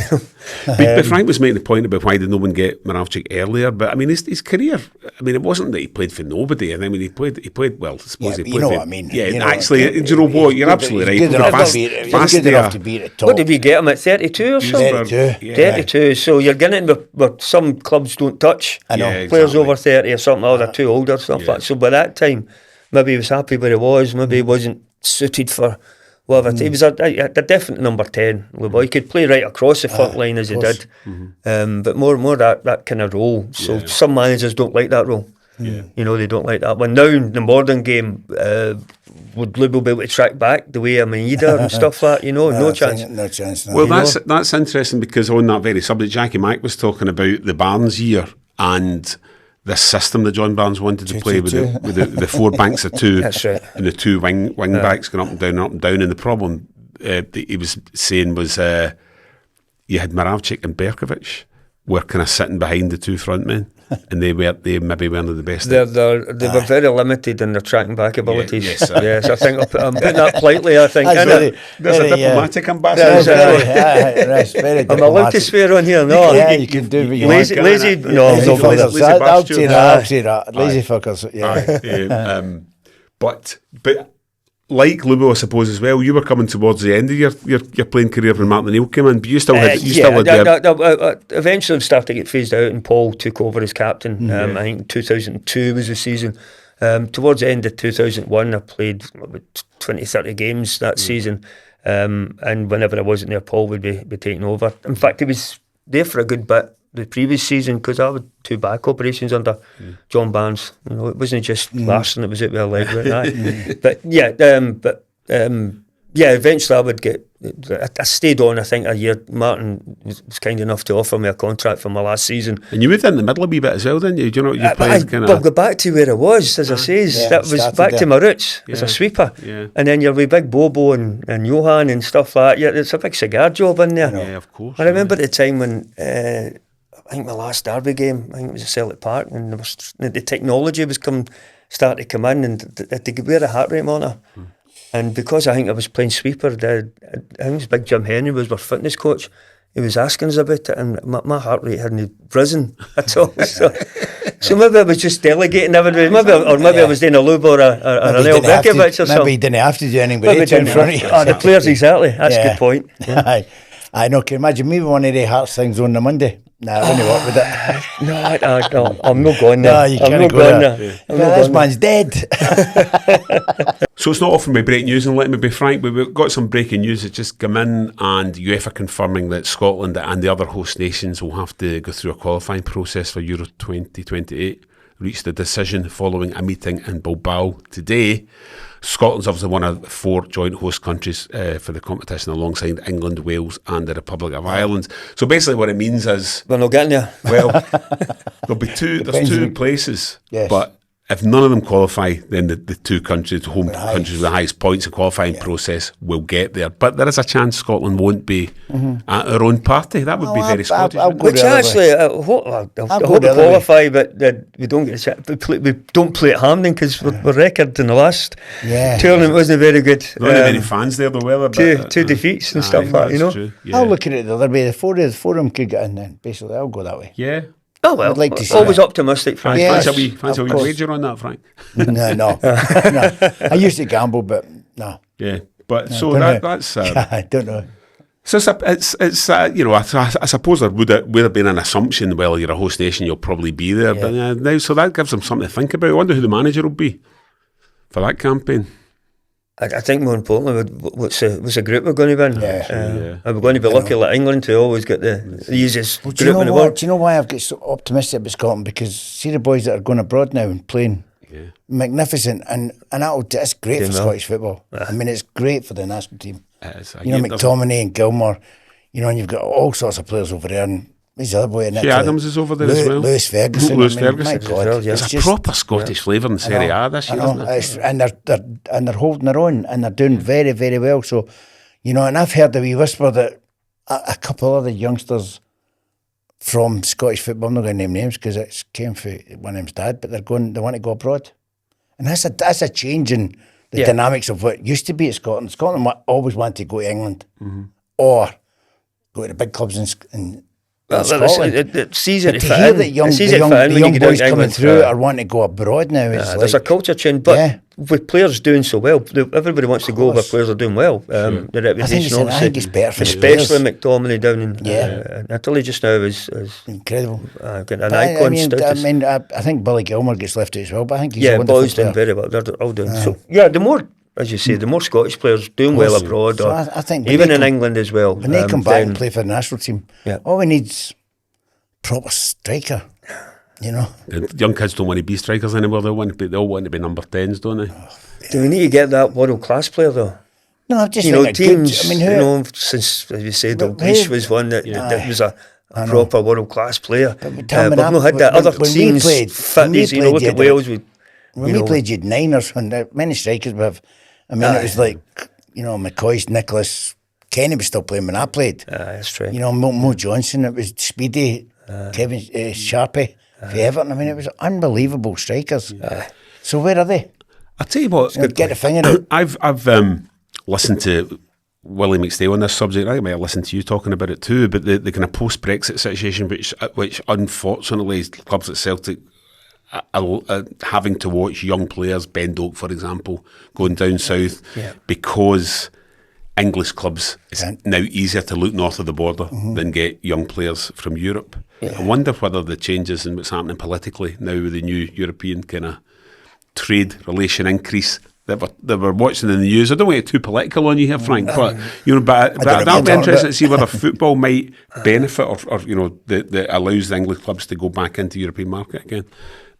But Frank was making the point about why did no one get Moravcik earlier, but I mean his career, it wasn't that he played for nobody, and I mean he played well. I suppose he played. you know for, what I mean. Yeah, You know, actually, do you know what? You're absolutely right. Good enough to Fast be at the top. What did we get him at 32 or something? 32. 32. So you're getting in where some clubs don't touch I know. Yeah, players exactly. over 30 or something, or they're too old or stuff like that. So by that time, maybe he was happy where he was, maybe he wasn't suited for whatever. He was a definite number 10. He could play right across the front line as he did, but more that kind of role. So some managers don't like that role. You know, they don't like that one. Now, in the modern game, would Lubo be able to track back the way Maeda and stuff like that? You know, no chance. No chance. No. Well, that's interesting, because on that very subject, Jackie Mack was talking about the Barnes year and the system that John Barnes wanted to play with the 4 banks of 2. That's right. And the 2 wing backs going up and down and up and down. And the problem that he was saying was you had Moravcik and Berkovic were kind of sitting behind the 2 frontmen. And they maybe weren't the best. They were very limited in their tracking back abilities. Yes, I think I'm putting that politely. I think there's a diplomatic ambassador. I'm allowed to swear on here. No, you can do what you lazy. want. Lazy I'll say that. Lazy fuckers. Yeah. But like Lubo, I suppose, as well, you were coming towards the end of your playing career when Martin O'Neill came in, but you still had eventually started to get phased out, and Paul took over as captain. I think 2002 was the season. Towards the end of 2001, I played about 20-30 games that season, and whenever I wasn't there, Paul would be taking over. In fact, he was there for a good bit the previous season, because I had 2 back operations under John Barnes. You know, it wasn't just Larson that was out with a leg right. But eventually I would get. I stayed on, I think, a year. Martin was kind enough to offer me a contract for my last season. And you moved in the middle a wee bit as well, didn't you? Do you know, you played kind of. I'll go back to where I was, as I says. That was back to my roots as a sweeper. Yeah. And then you're with Big Bobo and Johan and stuff like that. Yeah, it's a big cigar job in there. Yeah, of course. I remember at the time when I think my last derby game, I think it was at Celtic Park, and the technology was starting to come in, and they could wear a heart rate monitor. And because I think I was playing sweeper, I think it was Big Jim Henry was our fitness coach. He was asking us about it, and my heart rate hadn't risen at all. So maybe I was just delegating everybody. Maybe I was doing a Lube or an El Bekovic or something. Maybe you didn't have to do anything but in front of you. The players, exactly. That's a good point. Yeah. I know. Can you imagine me with one of the Hearts things on the Monday? Nah, I wouldn't work with it. No, I'm not going there. No, you can't go there. This man's dead. So it's not offering me breaking news, and let me be frank, we've got some breaking news that just come in, and UEFA confirming that Scotland and the other host nations will have to go through a qualifying process for Euro 2028. Reached a decision following a meeting in Bilbao today. Scotland's obviously one of 4 joint host countries for the competition, alongside England, Wales and the Republic of Ireland. So basically what it means is... We're not getting there. Well, there's 2 places, but if none of them qualify, then the 2 countries, the home countries with the highest points in the qualifying process will get there. But there is a chance Scotland won't be at our own party. That would be very Scottish. Which actually, I hope we qualify, but we don't get a chance. We don't play at Hampden because we're record in the last tournament wasn't very good. Not many fans there, though, were there? Two defeats and stuff like that, you know. True, yeah. I'll look at it the other way. The forum could get in then. Basically, I'll go that way. Yeah. Oh well, I'd like to see always optimistic, Frank. Yes, fancy a wee wager on that, Frank? No. I used to gamble, but no. Yeah, but so that's. I don't know. So it's you know, I suppose there would have been an assumption. Well, you're a host nation, you'll probably be there. But now, so that gives them something to think about. I wonder who the manager will be for that campaign. I think more importantly, what's the group we're going to win? Are we going to be lucky like England to always get the easiest group in the world? Do you know why I've got so optimistic about Scotland? Because see the boys that are going abroad now and playing, magnificent, and that's great for Scottish football. I mean, it's great for the national team. McTominay and Gilmore, and you've got all sorts of players over there, and there's the other boy in it. Adams is over there as well. Lewis Ferguson. My God, it's a proper Scottish flavour in Serie A this year, isn't it? And they're holding their own, and they're doing very, very well. So, and I've heard a wee whisper that a couple of the youngsters from Scottish football, I'm not going to name names because it came from one of them's dad, but they want to go abroad, and that's a change in the dynamics of what used to be at Scotland. Scotland always wanted to go to England or go to the big clubs in Scotland. It's easier to hear that the young boys coming through are wanting to go abroad now. There's a culture change, but with players doing so well, everybody wants to go where players are doing well. The reputation, I think it's better for especially McTominay down in Italy just now is incredible. An icon status. I think Billy Gilmore gets left out as well, but I think he's a wonderful Billy's doing very well. They're all doing so. Yeah, the more, as you say, the more Scottish players doing well abroad, or I think even in England as well. When they come back and play for the national team, all we need is proper striker. You know, The young kids don't want to be strikers anymore. They all want to be number 10s, don't they? Do we need to get that world class player though? no, I just You think know, a teams. good, I mean, you who, know, since as you said, But Dalglish who- was one that was a proper world class player. But tell me we've that, not had that. when- Other when we teams played- fit when we these. You know, played, look you at had Wales with. when we played, you'd 9ers, and there many strikers we have. I mean, it was like, you know, McCoy's, Nicholas, Kenny was still playing when I played. That's true. You know, Mo Johnson, it was Speedy, Kevin Sharpie for Everton. I mean, it was unbelievable strikers. So where are they? I tell you what, You know, get a finger out. I've listened to Willie McStay on this subject. I might have listened to you talking about it too. But the kind of post-Brexit situation, which unfortunately clubs at Celtic are having to watch young players, Ben Doak, for example, going down south because English clubs, it's now easier to look north of the border than get young players from Europe. I wonder whether the changes in what's happening politically now with the new European kind of trade relation increase that we're watching in the news. I don't want to get too political on you here, Frank, but you know, but I'll be interested to see whether football might benefit or you know that allows the English clubs to go back into the European market again.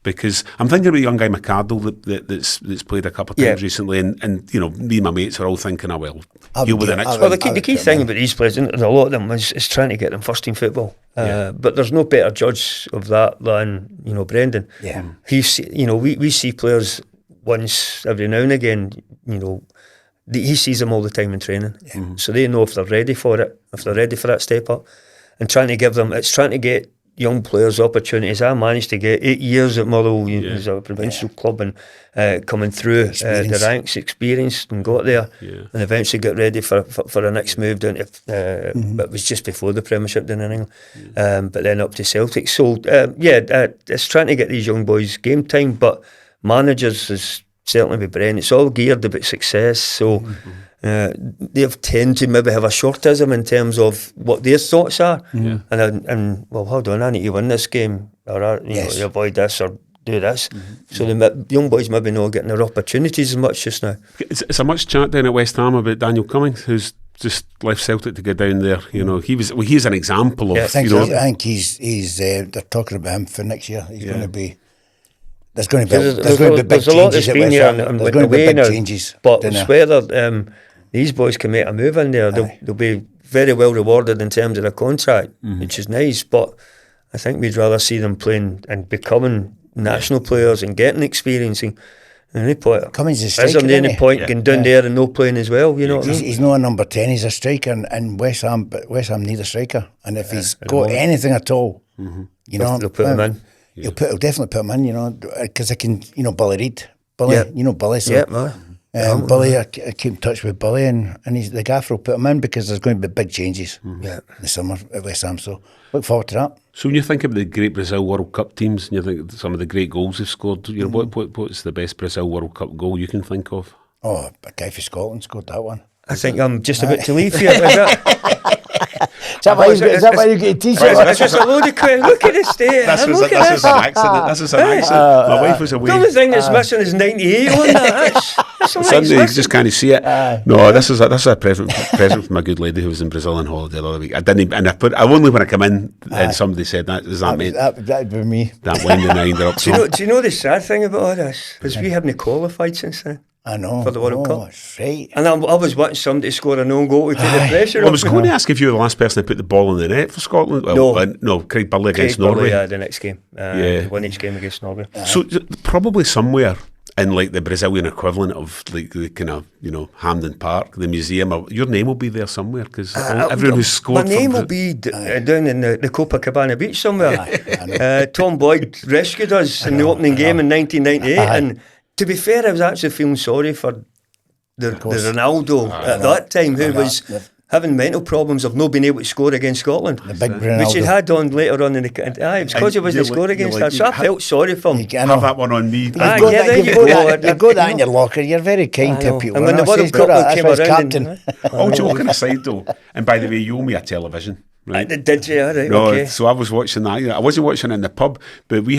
Because I'm thinking about a young guy McArdle that's played a couple of times recently, and you know, me and my mates are all thinking, oh well, deal with the next. Well, the key thing about these players, and a lot of them, is trying to get them first team football. But there's no better judge of that than Brendan. Yeah, we see players once every now and again. You know, he sees them all the time in training, so they know if they're ready for it, if they're ready for that step up, and trying to get young players opportunities. I managed to get 8 years at Motherwell as a provincial club, and coming through the ranks, experienced, and got there, and eventually got ready for the next move down to. It was just before the Premiership down in England, but then up to Celtic. So it's trying to get these young boys game time, but managers is certainly with Bren. It's all geared about success. So. They tend to maybe have a shortism in terms of what their thoughts are, and well, hold on, I need to win this game, or you avoid this or do this. So the young boys maybe not getting their opportunities as much just now. It's a much chat down at West Ham about Daniel Cummings, who's just left Celtic to go down there. You know, he's an example of. I think he's they're talking about him for next year. He's going to be. There's going to be big changes at West Ham. There's going to be big changes, but it's whether these boys can make a move in there. They'll be very well rewarded in terms of their contract, which is nice. But I think we'd rather see them playing and becoming national players and getting experience. And any point, Cummings is a striker, is there any point going down there and no playing as well? You know, what I mean? He's not a number 10. He's a striker, and West Ham need a striker. And if he's got anything at all, you know, they'll put him in. He'll definitely put him in. You know, because I can, Billy Reid, you know Billy. So, Billy, I keep in touch with Billy, and he's the gaffer will put him in because there's going to be big changes in the summer at West Ham. So look forward to that. So when you think about the great Brazil World Cup teams, and you think some of the great goals they've scored, you know, what's the best Brazil World Cup goal you can think of? Oh, a guy for Scotland scored that one. I think I'm just about to leave here. Is that why you get a t-shirt? That's just a load of questions. Look at this day. That's just an accident. That's just an accident. My wife was away. The only thing that's missing is 98 on that. That's Sunday, you just can't see it. No, this is a present from my good lady who was in Brazil on holiday the other week. I didn't, and I only when I come in and somebody said that. Does that mean that'd be me? That winding nine up. Do you know the sad thing about all this? Because we haven't qualified since then. I know. For the World Cup. That's right. And I was watching somebody score an own goal to take the pressure off. I was going to ask if you were the last person to put the ball in the net for Scotland. Well, no, Craig Burley against Norway. Yeah, the next game. Won each game against Norway. So probably somewhere in like the Brazilian equivalent of like the kind of, Hampden Park, the museum, your name will be there somewhere because everyone who's scored. My name will be down in the Copacabana beach somewhere. Tom Boyd rescued us in the opening game in 1998, and to be fair, I was actually feeling sorry for the Ronaldo at that time, who was having mental problems of not being able to score against Scotland, the big Ronaldo, which he had on later on in the. It was because he wasn't scoring against us. So I felt sorry for him. Have that one on me. You've got that in your locker. You're very kind to people. And when the World Cup came around, all joking aside though, and by the way, you owe me a television. Right. Did you? All right, no, okay. So I was watching that. I wasn't watching it in the pub, but we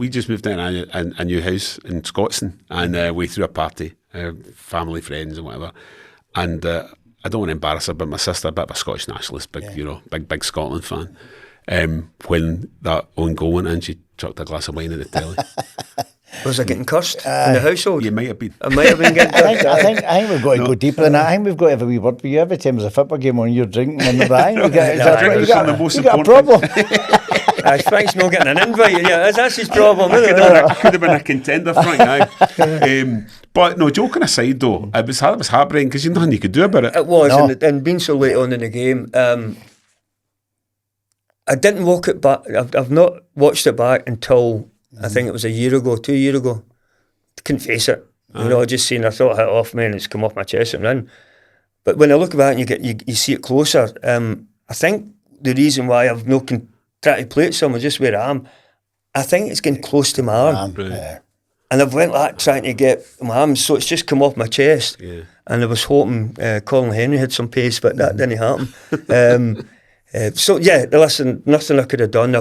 just moved in a new house in Scotstoun, and we threw a party, family, friends, and whatever. And I don't want to embarrass her, but my sister, a bit of a Scottish nationalist, big Scotland fan. when that own goal went in, she chucked a glass of wine at the telly. Was I getting cursed in the household? You might have been. I might have been getting cursed. I think we've got to go deeper than that. I think we've got to have a wee word with you every time there's a football game on, you're drinking and that. You got a problem. Frank's not getting an invite. Yeah, that's his problem. Could have been a contender, Frank. Aye. But no, joking aside though, it was heartbreaking because there's nothing you could do about it. It was, and being so late on in the game, I didn't walk it back. I've not watched it back until I think it was 2 years ago. Couldn't face it. You know, I just seen. I thought I hit off me and it's come off my chest and run. But when I look back and you see it closer, I think the reason why I've not tried to play it somewhere just where I am, I think it's getting close to my arm. And I've went like trying to get my arm, so it's just come off my chest. Yeah. And I was hoping Colin Henry had some pace, but that didn't happen. So yeah, listen, nothing I could have done.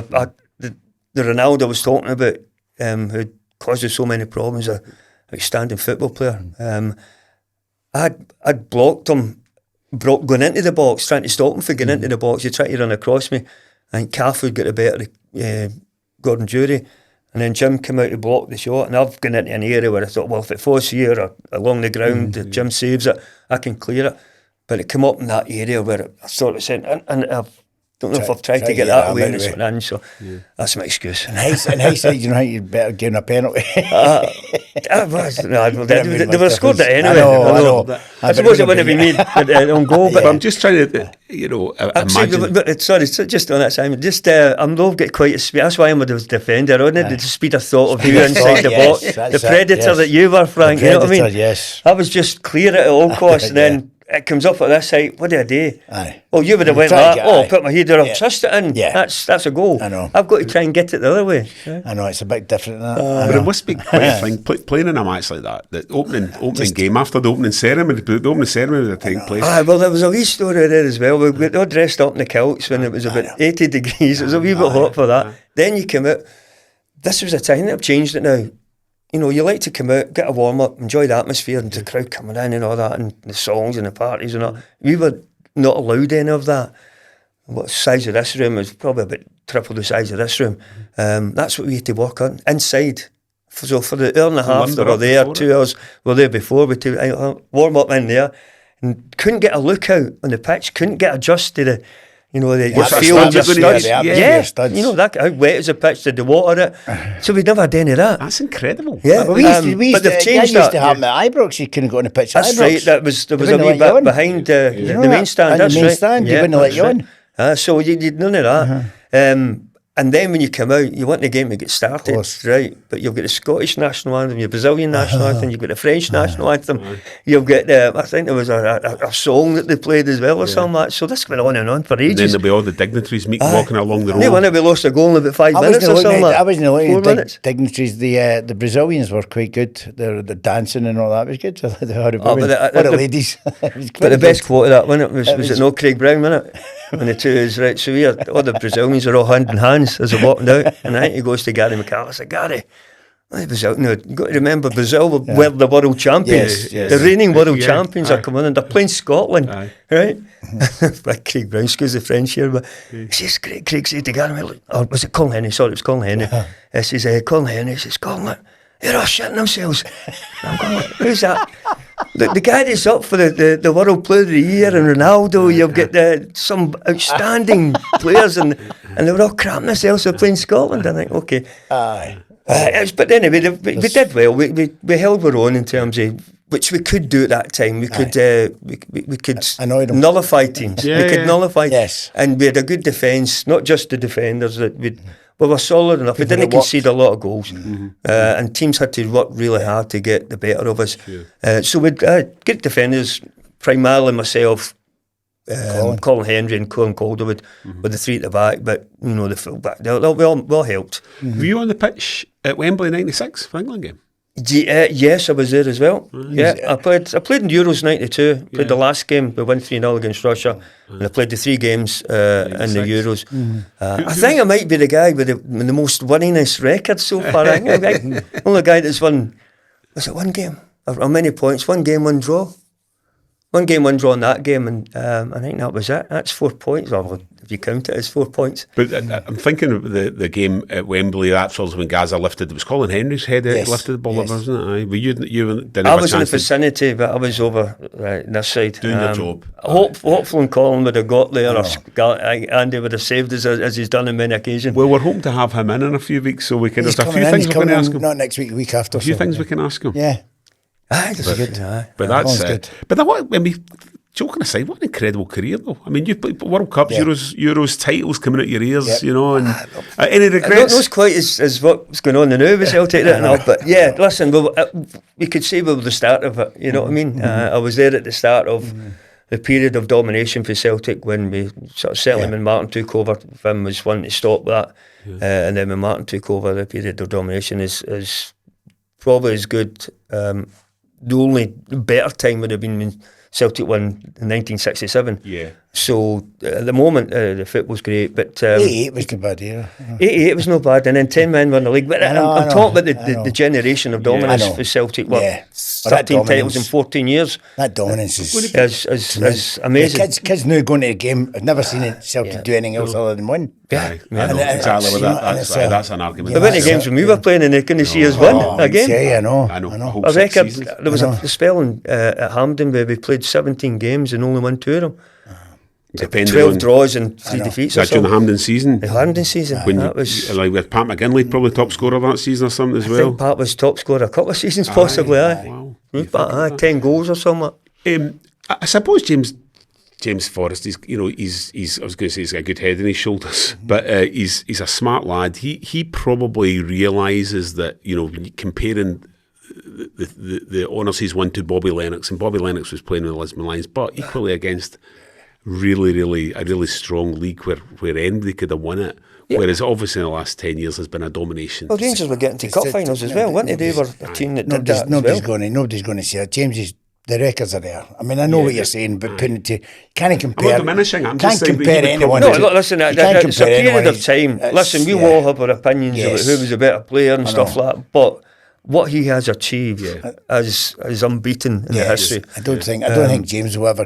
The Ronaldo I was talking about, who caused us so many problems, an outstanding football player. I'd blocked him, going into the box, trying to stop him from getting into the box. He tried to run across me. I think Cafford got the better of Gordon Jury. And then Jim came out to block the shot, and I've gone into an area where I thought, well, if it falls here or along the ground, Jim saves it, I can clear it. But it came up in that area where I thought it sent, and I don't know if I've tried to get that away and it's went in, so that's my excuse. In hindsight, you know how you'd better give a penalty. They would have scored it anyway. I know. I suppose it wouldn't have been made on goal, but I'm just trying to, imagine. Sorry, just on that, Simon. I'm not get quite a speed. That's why I'm a defender. I didn't the speed of thought of you inside the box. The predator that you were, Frank. You know what I mean? Yes. I was just clear at all costs, and then it comes up at this height. What do I do? Aye. Well, you would have went like that. Oh, put my head there. I'll trust it in. Yeah. That's a goal. I know. I've got to try and get it the other way. I know, it's a bit different than that. But it must be quite a thing playing in a match like that. The opening game after the opening ceremony, would take place. Well, there was a wee story there as well. We got all dressed up in the kilts when it was about 80 degrees. It was a wee bit hot for that. Then you come out. This was a time that I've changed it now. You know, you like to come out, get a warm-up, enjoy the atmosphere and the crowd coming in and all that, and the songs and the parties and all. We were not allowed any of that. What size of this room is probably about triple the size of this room. That's what we had to work on, inside. So for the hour and a half that were there, 2 hours were there before, we warm up in there, and couldn't get a look out on the pitch, couldn't get adjusted to the field, your studs. You know, that how wet is the pitch, did they water it? So we never had any of that. That's incredible. Yeah, but we used to have them at Ibrox, you couldn't go on the pitch at Ibrox. That's right, there was a wee bit behind the main stand. That's the main stand, you wouldn't let you on. So you'd none of that. And then when you come out, you want the game to get started, right? But you've got the Scottish national anthem, your Brazilian national anthem, you've got the French national anthem, you've got I think there was a song that they played as well or something like that. So this went on for ages. And then there'll be all the dignitaries walking along the road. They wouldn't have lost a goal in about 5 minutes or something like that. I wasn't looking at dignitaries. The Brazilians were quite good. The dancing and all that was good. The ladies. But the best quote of that, was it not Craig Brown, wasn't it? And the two is right. So all the Brazilians are all hand in hands as they're walking out, and I think he goes to Gary McCall. I said, Gary, Brazil, you've got to remember Brazil were the world champions. Yes. The reigning world champions are coming in. They're playing Scotland, right? But Craig Brown, excuse the French here, but he says, Craig said to Gary, or was it Colin Henry? Sorry, it was Colin Henry. He says, Colin Henry says, Colin, they're all shitting themselves. I'm going, who's that? The guy that's up for the World Player of the Year and Ronaldo, you've got some outstanding players and they were all crapping themselves for playing Scotland. I think, okay. But anyway, we did well. We held our own in terms of, which we could do at that time. We could nullify teams. We could nullify. Yes. And we had a good defence, not just the defenders. We were solid enough. We didn't concede a lot of goals. And teams had to work really hard to get the better of us. So we had good defenders, primarily myself, Colin Henry and Colin Calderwood with the three at the back, but the full back, they all helped. Were you on the pitch at Wembley in '96 for the England game? Yes, I was there as well. I played in Euros '92. Played the last game. We won 3-0 against Russia, and I played the 3 games in the Euros. I think I might be the guy with the most winningest record so far. I think only guy that's won. Was it one game? How many points? 1 game, 1 draw. 1 game, 1 draw in that game, and I think that was it. That's 4 points. Well, if you count it as 4 points. But I'm thinking of the game at Wembley. That's also when Gaza lifted. It was Colin Henry's head that lifted the ball up, wasn't it? Aye. But you didn't. I was in the vicinity, but I was over this side doing the job. Hopefully, Colin would have got there, or Andy would have saved us as he's done on many occasions. Well, we're hoping to have him in a few weeks, so we can. There's a few things we can ask him. Not next week, the week after. A few things we can ask him. Yeah. That's good. But that's good. But I mean, joking aside, what an incredible career though. I mean, you've played World Cups, Euros, titles coming out your ears, you know, and any regrets? I don't know as quite as what's going on now with Celtic right now, but yeah, listen, we could say we were the start of it, you know what I mean? I was there at the start of the period of domination for Celtic when we sort of certainly when Martin took over. Vim was one to stop that, and then when Martin took over, the period of domination is probably as good. The only better time would have been when Celtic won in 1967. Yeah. So at the moment, the football's great, but 88 was no bad era. 88 was no bad, and then 10 men won the league. But I'm talking about the generation of dominance for Celtic. What, 13 titles in 14 years. That dominance is amazing. Kids now going to the game, I've never seen Celtic do anything else other than win. Yeah, exactly. That's an argument. There were games when we were playing and they couldn't see us win a game. I know. I reckon there was a spell at Hampden where we played 17 games and only won 2 of them. Depending 12 draws and 3 defeats. That's during the Hampden season. The Hampden season. When that was like with Pat McGinley, probably top scorer that season or something as well. I think Pat was top scorer a couple of seasons possibly. Wow. But 10 goals or something. I suppose James Forrest, he's I was going to say he's got a good head on his shoulders, but he's a smart lad. He probably realises that, you know, when you're comparing the honours he's won to Bobby Lennox, and Bobby Lennox was playing with the Lisbon Lions, but equally against a really strong league where anybody could have won it. Yeah. Whereas obviously in the last 10 years there's been a domination. Well, Rangers were getting to cup finals as well, weren't they? They were a team that did that nobody's going to say it. James's, the records are there. I mean, I know what you're saying, but putting it to, can't compare. I'm not diminishing. I'm just saying compare anyone. No, listen, it's a period of time. Listen, we all have our opinions about who was a better player and stuff like that, but what he has achieved is unbeaten in the history. I don't think James will ever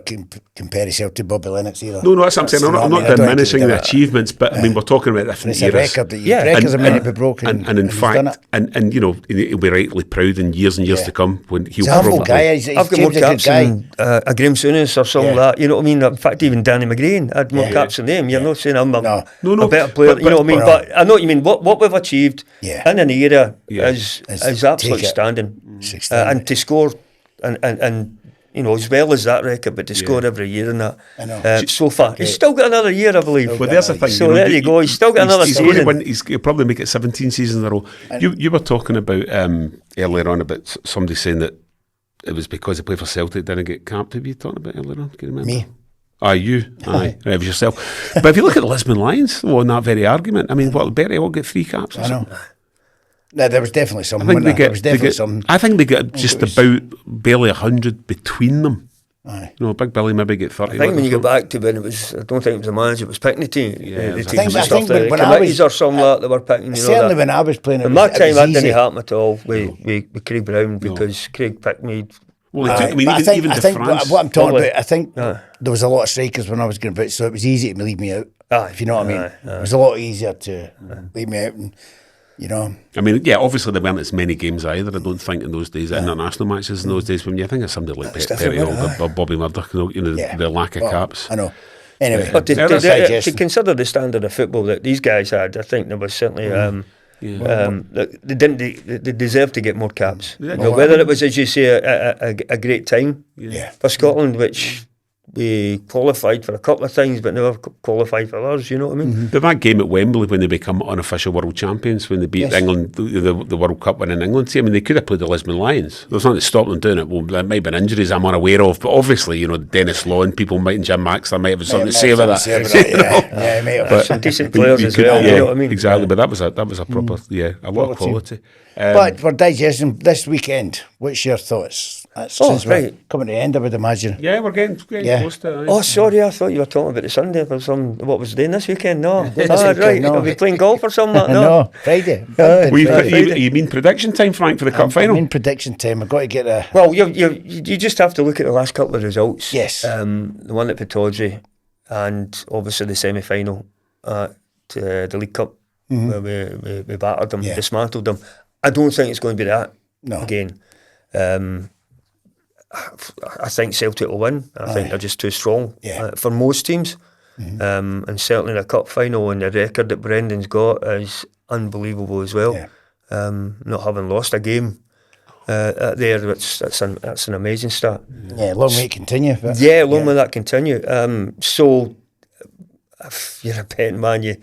compare himself to Bobby Lennox either. No, that's what I'm saying. I'm not diminishing the achievements, but I mean, we're talking about different eras. It's a record that records are meant to be broken. And in fact, and you know, he'll be rightly proud in years and years to come when he'll probably. I've got more caps than a Graham Souness or something like that. You know what I mean? In fact, even Danny McGrain had more caps than him. You're not saying I'm a better player. You know what I mean? But I know what you mean. What we've achieved in an era is absolute standing, and to score and you know, as well as that record, but to score every year in that so far, he's still got another year, I believe. Well, there's the thing. So there you go. He's still got another season. He'll probably make it 17 seasons in a row. You were talking about earlier on about somebody saying that it was because he played for Celtic didn't get capped. Have you talked about earlier on? Can you remember? Me. You. Aye. It was yourself. But if you look at the Lisbon Lions, on that very argument, I mean, Berry all get 3 caps. I know. No, there was definitely some. I think they get just about barely 100 between them. Aye. You know, Big Billy maybe get 30. I think when you go back to when it was, I don't think it was the manager, it was picking the team. Yeah, the teams and stuff. The committees or something like that they were picking. Certainly when I was playing, in my time that didn't happen at all with Craig Brown because Craig picked me. Well, I think what I'm talking about, I think there was a lot of strikers when I was going about, so it was easy to leave me out. If you know what I mean, it was a lot easier to leave me out and. You know, I mean, obviously there weren't as many games either. I don't think in those days, international matches in those days. When you think of somebody like Perry Hall or Bobby Murdoch, you know, the lack of caps. I know. Anyway, but to consider the standard of football that these guys had, I think there was certainly they deserved to get more caps. You know, whether it was, as you say, a great time for Scotland, which. We qualified for a couple of things, but never qualified for others. You know what I mean? But that game at Wembley when they become unofficial world champions, when they beat England, the World Cup winning England team, I mean, they could have played the Lisbon Lions. There's nothing to stop them doing it. Well, there might have been injuries I'm unaware of, but obviously, you know, Dennis Law and people and Jim Maxler might have something to say about that. May have some decent players as well. You know what I mean? Exactly, but that was a proper, a lot of quality. But for digestion this weekend, what's your thoughts? Since right. we're coming to the end, I would imagine. Yeah, we're getting close to it. Oh, sorry, I thought you were talking about the Sunday or some. What was doing this weekend? No, This weekend, right. no. Are we playing golf or something? No, Friday. You mean prediction time, Frank, for the cup final? I'm in prediction time. I've got to get a... Well, you just have to look at the last couple of results. Yes. The one at Pittodrie and obviously the semi-final at the League Cup where we battered them, dismantled them. I don't think it's going to be that again. I think Celtic will win. I think they're just too strong for most teams. And certainly the cup final and the record that Brendan's got is unbelievable as well. Not having lost a game there, that's an amazing start. Yeah, long may it continue. Long may that continue. So if you're a betting man, you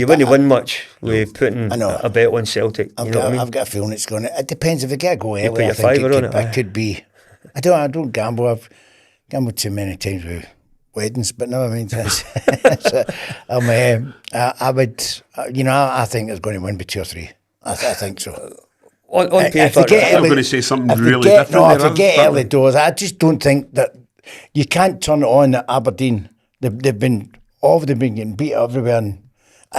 wouldn't win much with putting a bet on Celtic. I've what I mean? got a feeling it's going to... It depends if we get a go early. Put your I think fiver on it. It could be... I don't gamble. I've gambled too many times with weddings, but no, I mean, I would, I think it's going to win by 2 or 3. I think so. On paper, I'm going to say something really different. No, if we get early doors, I just don't think that you can't turn it on at Aberdeen. They've been getting beat everywhere, and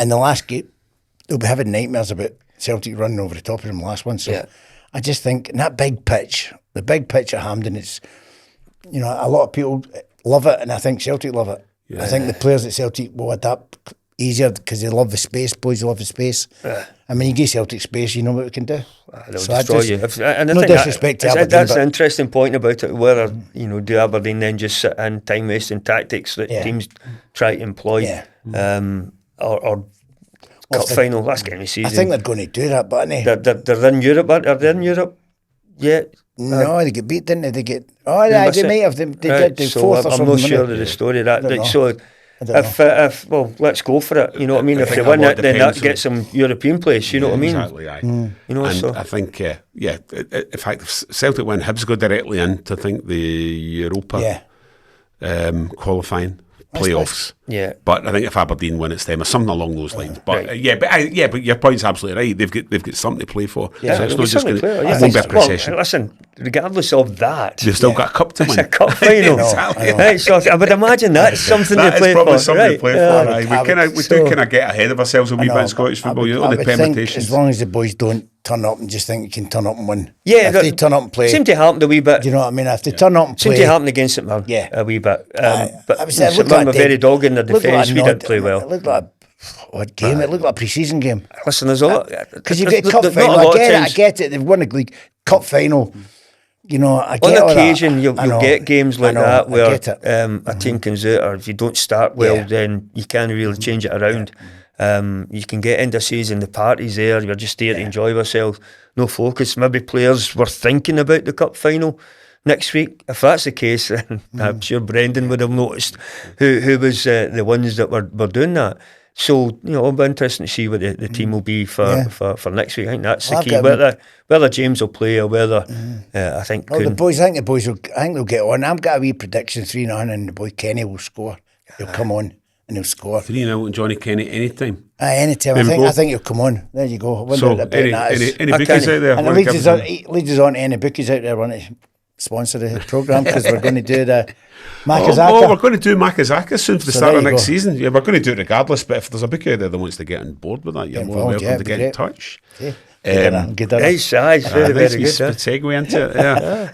in the last game, they'll be having nightmares about Celtic running over the top of them last one. So I just think in that big pitch, the big pitch at Hampden, it's, a lot of people love it, and I think Celtic love it. Yeah. I think the players at Celtic will adapt easier because they love the space. Boys love the space. I mean, you give Celtic space, you know what we can do. They'll destroy you. And no disrespect to Aberdeen. That's an interesting point about it. Whether do Aberdeen then just sit in time wasting tactics that teams try to employ, or cup final? That's getting me season. I think they're going to do that, but they're in Europe. Are they in Europe? Yeah. No, they get beat, didn't they? They get. Oh, they might have. They did do fourth or something. I'm not sure of the story of that. So, if let's go for it. You know what I mean? If they win it, then that gets them European place. You know what I mean? Exactly. And I think, in fact, if Celtic win, Hibs go directly into, I think, the Europa qualifying playoffs. Yeah. But I think if Aberdeen win, it's them or something along those lines. But but your point's absolutely right. They've got something to play for. Yeah, so it's not just going to I won't be a procession. Well, listen, regardless of that, they've still got a cup to win. It's a cup final. Exactly. Right, so I would imagine that's something to play for. That is probably something to play for. We do kind of get ahead of ourselves a wee bit in Scottish football. The permutations. As long as the boys don't turn up and just think you can turn up and win. Yeah, if they turn up and play. Seemed to happen a wee bit. Do you know what I mean? If they turn up and play. Seemed to happen against St Mirren a wee bit. But St Mirren were very dogged in their defence. We did play well. It looked like a game. It looked like a pre-season game. Listen, there's a lot. Because you've got a cup final. I get it. They've won a league cup final. I get on occasion you'll get games like that where a team comes out, or if you don't start well, then you can't really change it around. You can get into season, the party's there, you're just there to enjoy yourself, no focus. Maybe players were thinking about the cup final next week. If that's the case, then I'm sure Brendan would have noticed who was the ones that were doing that. So, it'll be interesting to see what the team will be for next week. I think that's the key. Whether James will play or whether I think the boys will they'll get on. I've got a wee prediction 3-0 and the boy Kenny will score. He'll come on and he'll score. 3-0 and Johnny Kenny anytime. Anytime. I think he'll come on. There you go. So any bookies out there? And leads us on to any bookies out there want to sponsor the programme, because we're going to do the Makazaka. We're going to do Makazaka soon for the start of next season. Yeah, we're going to do it regardless, but if there's a bookie out there that wants to get on board with that, you're more welcome to get in touch. Good. Nice, very good. Segue into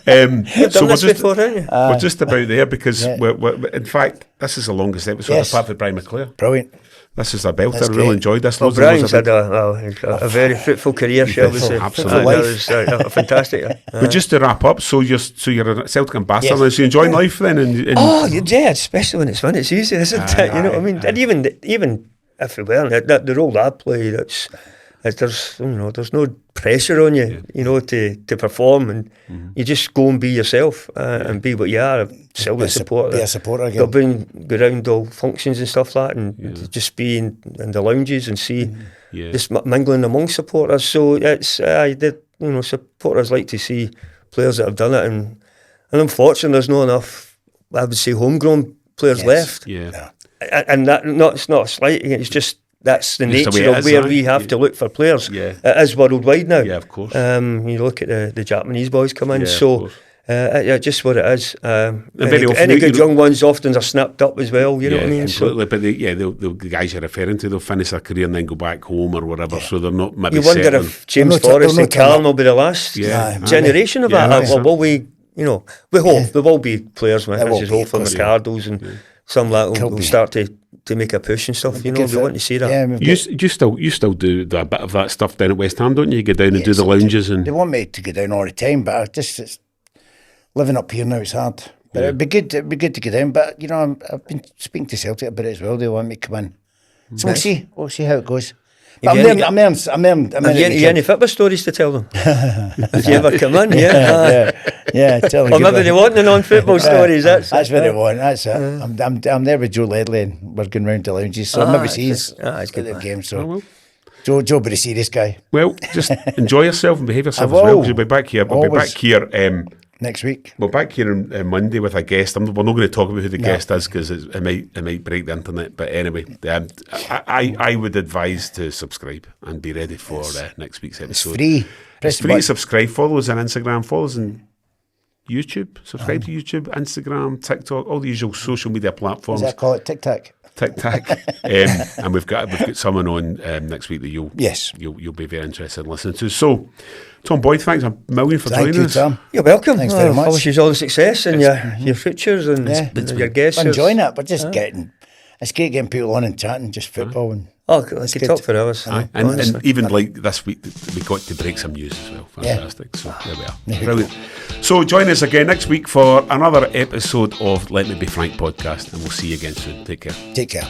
it. So we're just about there because we're in fact, this is the longest episode apart from Brian McClure. Brilliant. This is a belter. I really enjoyed this. Well, Brian's had a very fruitful career, shall we say? Absolutely. That was fantastic. But just to wrap up, so you're a Celtic ambassador now, so you're enjoying life then? Especially when it's easy, isn't it? You know what I mean? And even if we weren't, the role I play, there's no pressure on you, to perform, and you just go and be yourself and be what you are. Celtic supporter. Be a supporter again. Go around all functions and stuff like that, and just be in the lounges and see just mingling among supporters. So it's supporters like to see players that have done it, and unfortunately there's not enough, I would say, homegrown players left. And it's not a slight. It's just. That's the nature of where we have to look for players. It is worldwide now. Yeah, of course. You look at the Japanese boys come in, so Yeah, just what it is. very often Any good young ones often are snapped up as well, you know what I mean? Completely. But the guys you're referring to, they'll finish their career and then go back home or whatever, so they're not maybe You wonder settling. if James Forrest and Callum will be the last generation of that. Or will we, you know, we hope there will be players, man. I just hope for Ricardo's and some that will start to make a push and stuff, you know, we want to see that. Yeah, you still do a bit of that stuff down at West Ham, don't you? You go down and do the lounges and... They want me to go down all the time, but it's living up here now, it's hard. But it'd be good to go down, but, you know, I've been speaking to Celtic about it as well, they want me to come in. So we'll see how it goes. But I'm there. Have you any football stories to tell them? If you ever come in, tell them. Or maybe they want the non-football stories. That's what they want. That's it. I'm there with Joe Ledley, and we're going round to lounges. So maybe he's at the game. So Joe, be the serious guy. Well, just enjoy yourself and behave yourself as well. Because you'll be back here. We'll be back here next week. We're back here on Monday with a guest. We're not going to talk about who the guest is because it might break the internet. But anyway, I would advise to subscribe and be ready for next week's episode. It's free. It's free to subscribe. Follow us on Instagram. Follow us on YouTube. Subscribe to YouTube, Instagram, TikTok, all the usual social media platforms. Does that call it TikTok? TikTok. And we've got someone on next week that you'll be very interested in listening to. So, Tom Boyd, thanks a million for joining us. Tom. You're welcome. Thanks very much. I wish you all the success in your futures and your guests. I'm enjoying it, but just it's great getting people on and chatting, just football. And I could talk for hours. And even like this week, we got to break some news as well. Fantastic. So there we are. Brilliant. So join us again next week for another episode of Let Me Be Frank podcast, and we'll see you again soon. Take care. Take care.